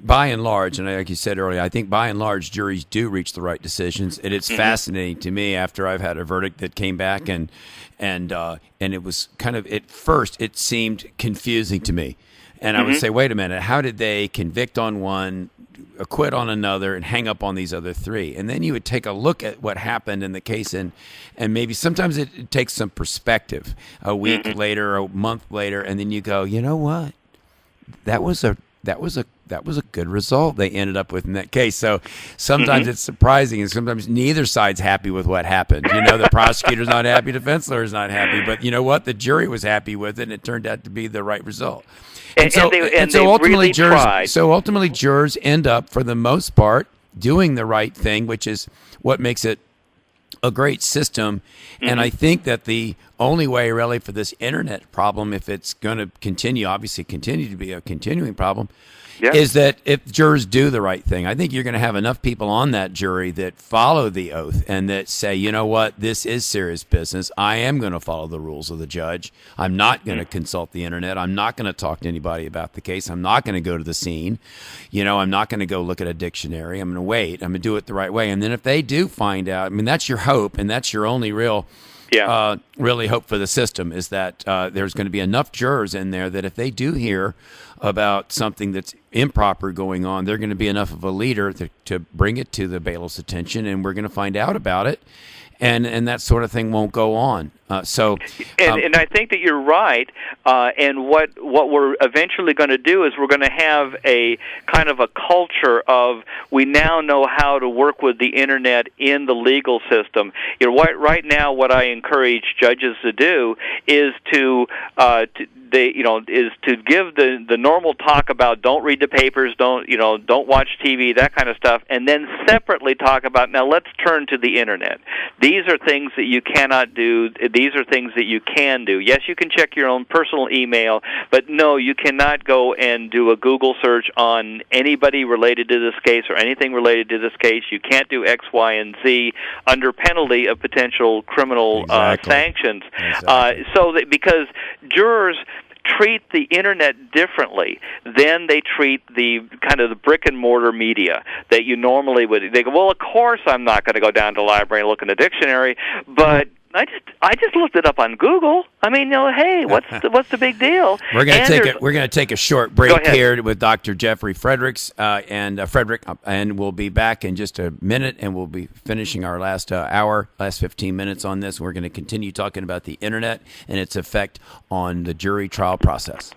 A: By and large, and like you said earlier, I think by and large juries do reach the right decisions. And it's fascinating to me after I've had a verdict that came back, and it was kind of, at first it seemed confusing to me, and I would say, wait a minute, how did they convict on one, acquit on another, and hang up on these other three? And then you would take a look at what happened in the case, and maybe sometimes it takes some perspective. A week later, a month later, and then you go, you know what, that was a good result they ended up with in that case. So sometimes it's surprising, and sometimes neither side's happy with what happened. The prosecutor's not happy, defense lawyer's not happy, but you know what? The jury was happy with it, and it turned out to be the right result. So ultimately, jurors end up, for the most part, doing the right thing, which is what makes it a great system. And I think that the only way really for this internet problem, if it's going to continue to be a continuing problem, is that if jurors do the right thing. I think you're going to have enough people on that jury that follow the oath and that say, you know what, this is serious business. I am going to follow the rules of the judge. I'm not going to consult the internet. I'm not going to talk to anybody about the case. I'm not going to go to the scene. I'm not going to go look at a dictionary. I'm going to wait. I'm going to do it the right way. And then if they do find out, that's your hope, and that's your only really hope for the system, is that there's going to be enough jurors in there that if they do hear about something that's improper going on, they're going to be enough of a leader to bring it to the bailiff's attention, and we're going to find out about it, and that sort of thing won't go on. And
B: I think that you're right. And what we're eventually going to do is we're going to have a kind of a culture of, we now know how to work with the internet in the legal system. Right now, what I encourage judges to do is to give the normal talk about don't read the papers, don't watch TV, that kind of stuff, and then separately talk about, now let's turn to the internet. These are things that you cannot do. These are things that you can do. Yes, you can check your own personal email, but no, you cannot go and do a Google search on anybody related to this case or anything related to this case. You can't do X, Y, and Z under penalty of potential criminal sanctions. Exactly. Because jurors treat the internet differently than they treat the kind of the brick and mortar media that you normally would. They go, well, of course I'm not going to go down to the library and look in a dictionary, but I just looked it up on Google. Hey, what's the big deal?
A: We're going to take a short break here with Dr. Jeffrey Fredericks Frederick, and we'll be back in just a minute, and we'll be finishing our last 15 minutes on this. We're going to continue talking about the internet and its effect on the jury trial process.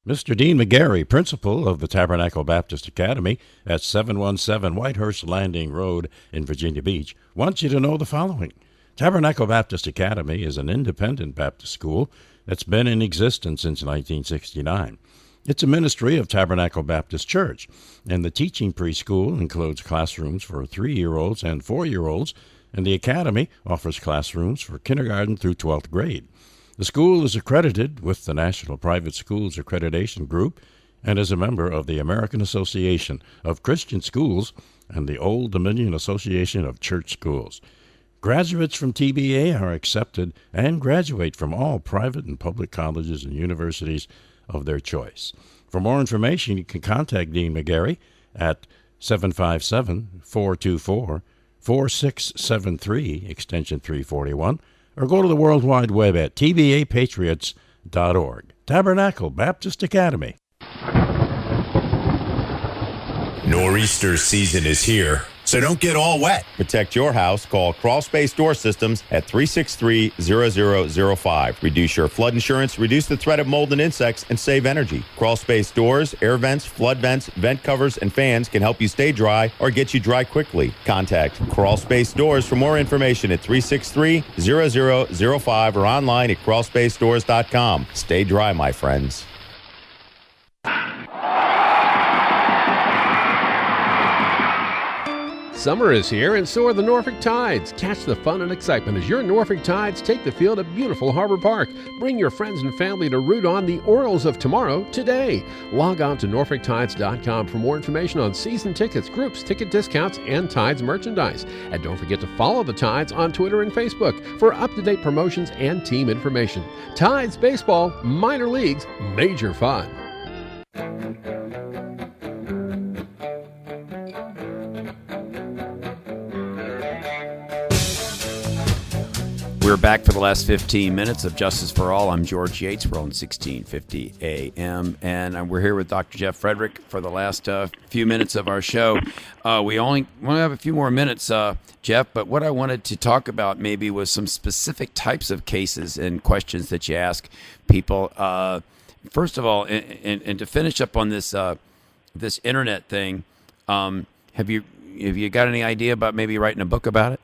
G: Mr. Dean McGarry, principal of the Tabernacle Baptist Academy at 717 Whitehurst Landing Road in Virginia Beach, wants you to know the following. Tabernacle Baptist Academy is an independent Baptist school that's been in existence since 1969. It's a ministry of Tabernacle Baptist Church, and the teaching preschool includes classrooms for 3-year-olds and 4-year-olds, and the academy offers classrooms for kindergarten through 12th grade. The school is accredited with the National Private Schools Accreditation Group and is a member of the American Association of Christian Schools and the Old Dominion Association of Church Schools. Graduates from TBA are accepted and graduate from all private and public colleges and universities of their choice. For more information, you can contact Dean McGarry at 757-424-4673, extension 341, or go to the World Wide Web at tbapatriots.org. Tabernacle Baptist Academy.
H: Nor'easter season is here, so don't get all wet.
D: Protect your house. Call Crawl Space Door Systems at 363-0005. Reduce your flood insurance, reduce the threat of mold and insects, and save energy. Crawl Space Doors, air vents, flood vents, vent covers, and fans can help you stay dry or get you dry quickly. Contact Crawl Space Doors for more information at 363-0005 or online at crawlspacedores.com. Stay dry, my friends.
E: Summer is here, and so are the Norfolk Tides. Catch the fun and excitement as your Norfolk Tides take the field at beautiful Harbor Park. Bring your friends and family to root on the Orioles of tomorrow today. Log on to NorfolkTides.com for more information on season tickets, groups, ticket discounts, and Tides merchandise. And don't forget to follow the Tides on Twitter and Facebook for up-to-date promotions and team information. Tides Baseball, minor leagues, major fun.
A: We're back for the last 15 minutes of Justice for All. I'm George Yates. We're on 1650 AM, and we're here with Dr. Jeff Frederick for the last few minutes of our show. We only want to have a few more minutes, Jeff, but what I wanted to talk about maybe was some specific types of cases and questions that you ask people. First of all, and to finish up on this this internet thing, have you got any idea about maybe writing a book about it?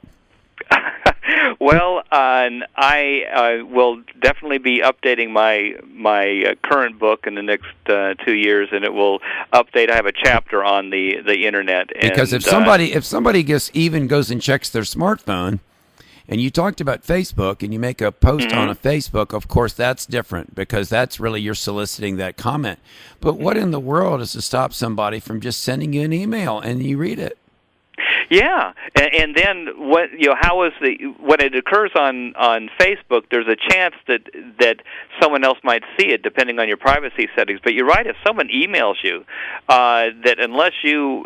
B: Well, I will definitely be updating my current book in the next 2 years, and it will update. I have a chapter on the internet.
A: Because if somebody goes and checks their smartphone, and you talked about Facebook, and you make a post on a Facebook, of course that's different because that's really you're soliciting that comment. But what in the world is to stop somebody from just sending you an email and you read it?
B: Yeah, and then when it occurs on Facebook, there's a chance that someone else might see it, depending on your privacy settings. But you're right; if someone emails you, that unless you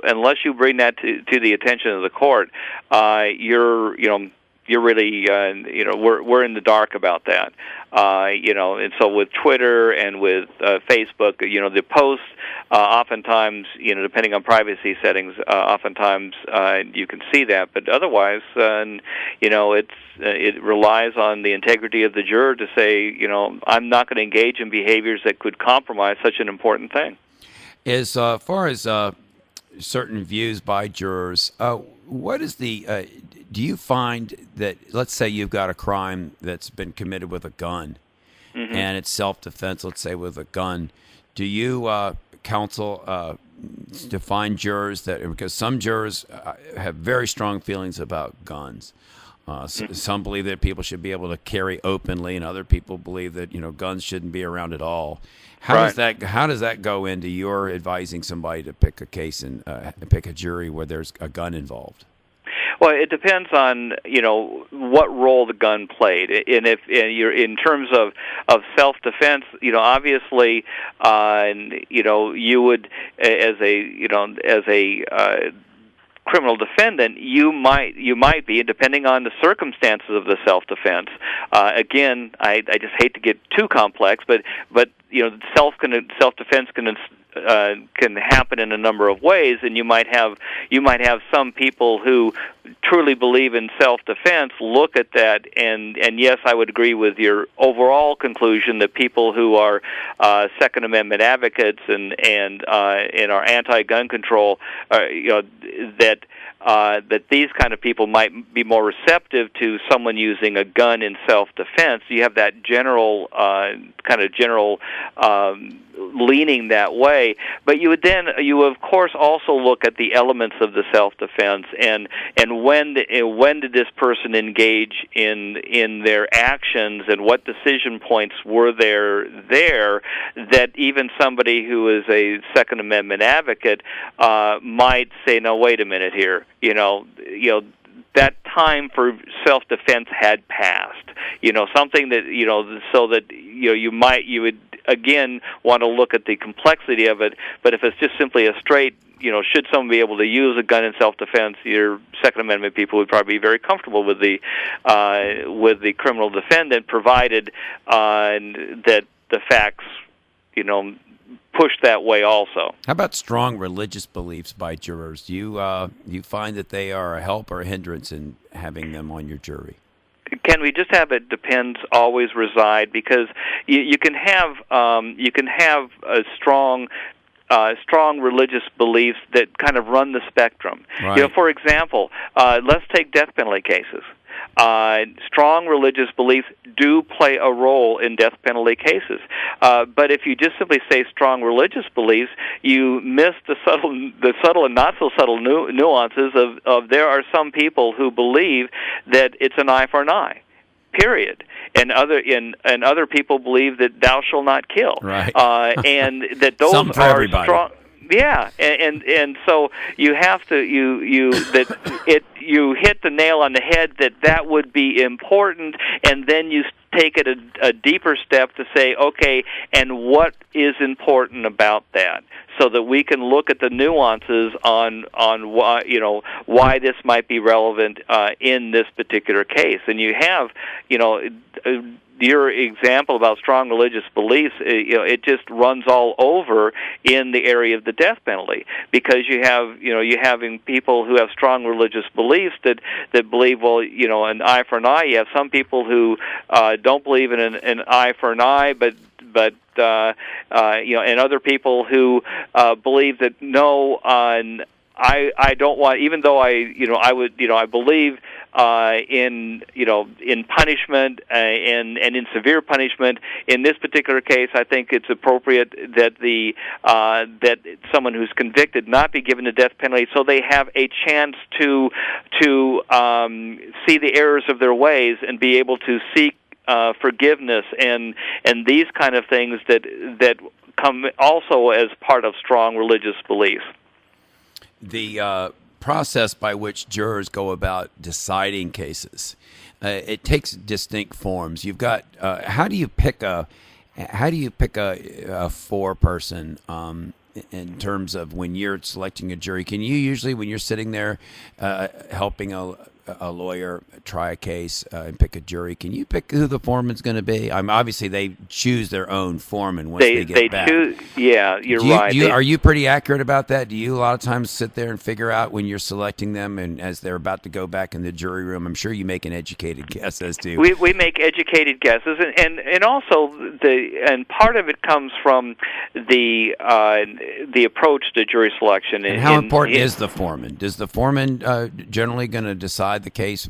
B: bring that to the attention of the court, you're really we're in the dark about that. And so with Twitter and with Facebook, the posts oftentimes, depending on privacy settings, oftentimes you can see that. But otherwise, it relies on the integrity of the juror to say, I'm not going to engage in behaviors that could compromise such an important thing.
A: As far as certain views by jurors, what is the do you find that, let's say you've got a crime that's been committed with a gun, and it's self-defense, let's say with a gun, do you counsel to find jurors that, because some jurors have very strong feelings about guns. Some believe that people should be able to carry openly, and other people believe that guns shouldn't be around at all. How does that go into your advising somebody to pick a case and pick a jury where there's a gun involved?
B: Well, it depends on what role the gun played, and if you're in terms of self-defense, obviously, you would as a criminal defendant, you might be, depending on the circumstances of the self-defense. Again, I just hate to get too complex, but self-defense can happen in a number of ways, and you might have some people who truly believe in self-defense look at that, and yes, I would agree with your overall conclusion that people who are Second Amendment advocates and are anti-gun control, that these kind of people might be more receptive to someone using a gun in self-defense. You have that general leaning that way, but you of course also look at the elements of the self-defense and when did this person engage in their actions, and what decision points were there that even somebody who is a Second Amendment advocate might say, no, wait a minute here, that time for self-defense had passed. Something that so that you would again want to look at the complexity of it. But if it's just simply a straight, should someone be able to use a gun in self-defense, your Second Amendment people would probably be very comfortable with the criminal defendant, provided that the facts, pushed that way also.
A: How about strong religious beliefs by jurors? Do you find that they are a help or a hindrance in having them on your jury?
B: Can we just have it depends always reside, because you can have a strong religious beliefs that kind of run the spectrum.
A: Right.
B: You know, for example, let's take death penalty cases. Strong religious beliefs do play a role in death penalty cases, but if you just simply say strong religious beliefs, you miss the subtle and not so subtle nuances of there are some people who believe that it's an eye for an eye, period. And other people believe that thou shalt not kill,
A: right?
B: And that those
A: Some for
B: are
A: everybody.
B: strong. Yeah, and so you have to you hit the nail on the head that would be important, and then you take it a deeper step to say, okay, and what is important about that, so that we can look at the nuances on why this might be relevant in this particular case. And you have your example about strong religious beliefs, it just runs all over in the area of the death penalty, because you having people who have strong religious beliefs that believe, well, an eye for an eye. You have some people who don't believe in an eye for an eye, but and other people who believe that no, I don't want, even though I believe in punishment and in severe punishment. In this particular case, I think it's appropriate that that someone who's convicted not be given the death penalty, so they have a chance to see the errors of their ways and be able to seek forgiveness and these kind of things that come also as part of strong religious beliefs.
A: The process by which jurors go about deciding cases, it takes distinct forms. You've got how do you pick a four-person in terms of when you're selecting a jury? Can you usually, when you're sitting there helping a lawyer try a case and pick a jury, can you pick who the foreman's going to be? Obviously they choose their own foreman once they get back.
B: Yeah, you're right.
A: Are you pretty accurate about that? Do you a lot of times sit there and figure out when you're selecting them, and as they're about to go back in the jury room, I'm sure you make an educated guess as to...
B: We make educated guesses, and also and part of it comes from the approach to jury selection.
A: And how important is the foreman? Does the foreman generally going to decide the case?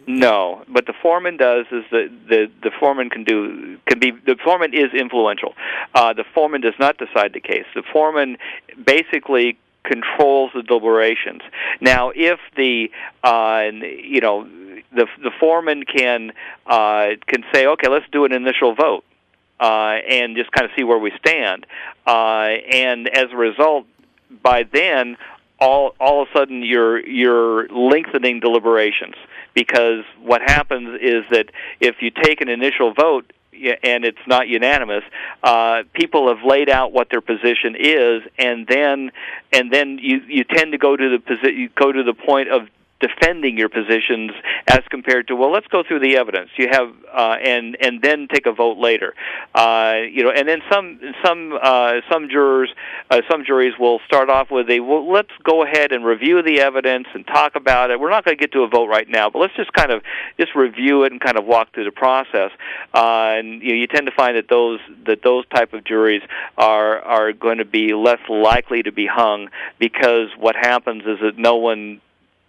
B: No, but the foreman does is the foreman the foreman is influential. The foreman does not decide the case. The foreman basically controls the deliberations. Now, if the foreman can say, okay, let's do an initial vote and just kind of see where we stand, and as a result, by then, all of a sudden you're lengthening deliberations, because what happens is that if you take an initial vote and it's not unanimous, people have laid out what their position is, and then you tend to go to the point of defending your positions as compared to, well, let's go through the evidence. You have and then take a vote later. And then some juries will start off with let's go ahead and review the evidence and talk about it. We're not going to get to a vote right now, but let's just kind of review it and kind of walk through the process. And you tend to find that those type of juries are going to be less likely to be hung, because what happens is that no one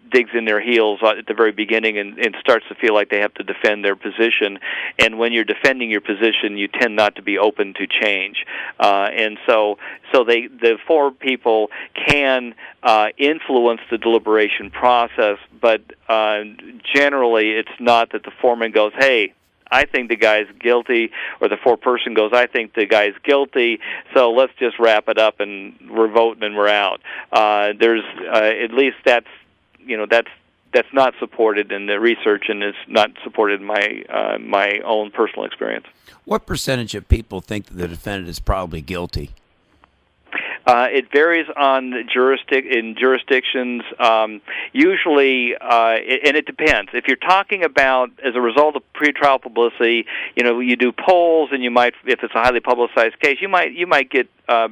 B: digs in their heels at the very beginning and starts to feel like they have to defend their position. And when you're defending your position, you tend not to be open to change. And so the four people can influence the deliberation process, but generally it's not that the foreman goes, hey, I think the guy's guilty, or the foreperson goes, I think the guy's guilty, so let's just wrap it up and we're voting and we're out. There's at least that's not supported in the research, and it's not supported in my own personal experience.
A: What percentage of people think that the defendant is probably guilty?
B: It varies on the jurisdictions. Usually, and it depends. If you're talking about as a result of pretrial publicity, you do polls, and you might, if it's a highly publicized case, you might get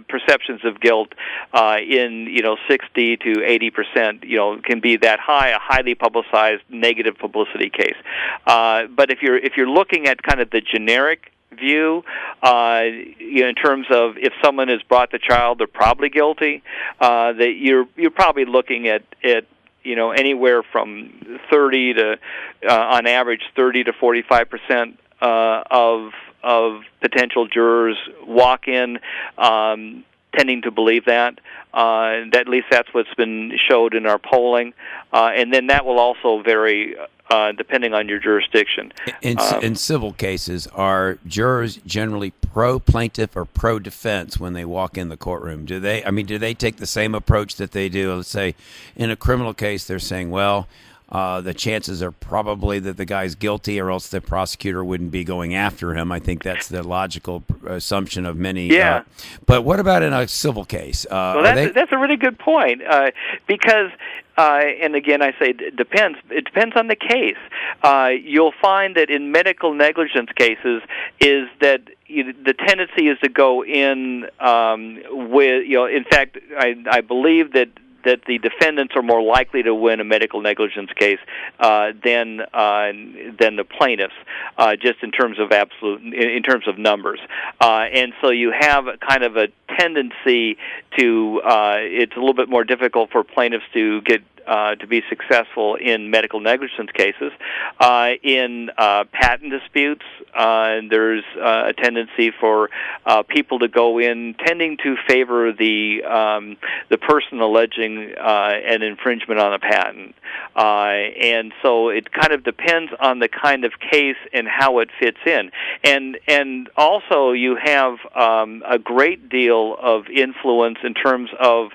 B: perceptions of guilt in 60 to 80%. Can be that high, a highly publicized negative publicity case. But if you're looking at kind of the generic view, in terms of if someone has brought the child, they're probably guilty. That you're probably looking at anywhere from 30 to on average 30 to 45% of potential jurors walk in tending to believe that. At least that's what's been showed in our polling, and then that will also vary depending on your jurisdiction.
A: In civil cases, are jurors generally pro-plaintiff or pro-defense when they walk in the courtroom? Do they take the same approach that they do? Let's say in a criminal case, they're saying, well, the chances are probably that the guy's guilty, or else the prosecutor wouldn't be going after him. I think that's the logical assumption of many.
B: Yeah.
A: But what about in a civil case?
B: Well, that's a really good point, because, and again, I say it depends. It depends on the case. You'll find that in medical negligence cases is that the tendency is to go in with, in fact, I believe that the defendants are more likely to win a medical negligence case than the plaintiffs, just in terms of in terms of numbers. And so you have kind of a tendency to it's a little bit more difficult for plaintiffs to get to be successful in medical negligence cases. In patent disputes, there's a tendency for people to go in tending to favor the person alleging an infringement on a patent. And so it kind of depends on the kind of case and how it fits in. And also you have a great deal of influence in terms of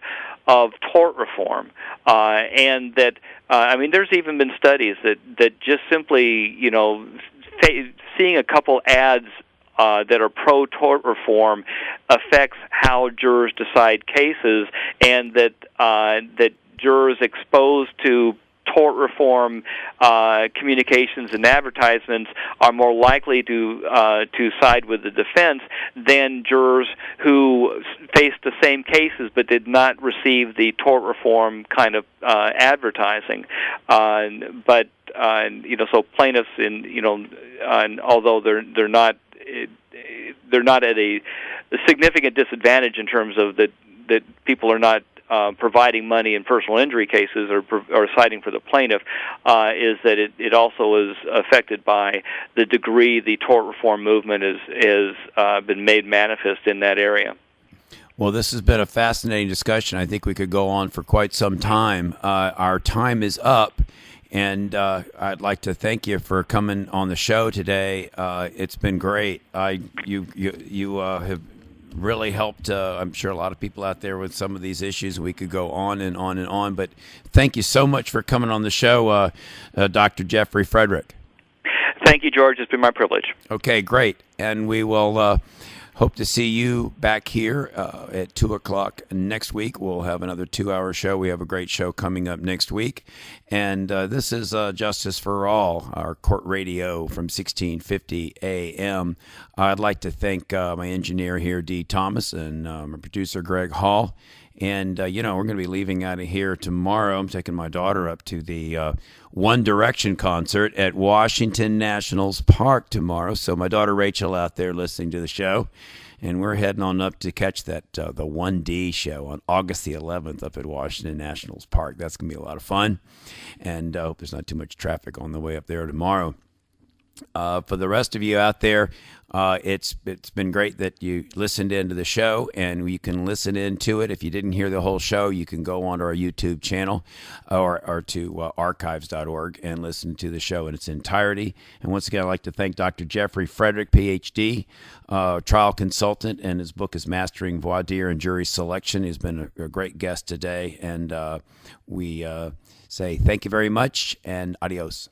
B: tort reform, and that there's even been studies that just simply seeing a couple ads that are pro tort reform affects how jurors decide cases, and that jurors exposed to tort reform communications and advertisements are more likely to side with the defense than jurors who faced the same cases but did not receive the tort reform kind of advertising. So plaintiffs although they're not at a significant disadvantage in terms of that people are not providing money in personal injury cases or citing for the plaintiff, is that it also is affected by the degree the tort reform movement has been made manifest in that area.
A: Well, this has been a fascinating discussion. I think we could go on for quite some time. Our time is up, and I'd like to thank you for coming on the show today. It's been great. You have really helped, I'm sure, a lot of people out there with some of these issues. We could go on and on and on, but thank you so much for coming on the show, Dr. Jeffrey Frederick.
B: Thank you, George. It's been my privilege.
A: Okay, great. And we will hope to see you back here at 2 o'clock next week. We'll have another 2-hour show. We have a great show coming up next week. And this is Justice for All, our court radio from 1650 a.m. I'd like to thank my engineer here, Dee Thomas, and my producer, Greg Hall. And, we're going to be leaving out of here tomorrow. I'm taking my daughter up to the One Direction concert at Washington Nationals Park tomorrow. So my daughter Rachel out there listening to the show. And we're heading on up to catch that the 1D show on August the 11th up at Washington Nationals Park. That's going to be a lot of fun. And I hope there's not too much traffic on the way up there tomorrow. For the rest of you out there, it's been great that you listened into the show, and you can listen into it. If you didn't hear the whole show, you can go onto our YouTube channel or to archives.org and listen to the show in its entirety. And once again, I'd like to thank Dr. Jeffrey Frederick, Ph.D., trial consultant, and his book is Mastering Voir dire and Jury Selection. He's been a great guest today, and we say thank you very much, and adios.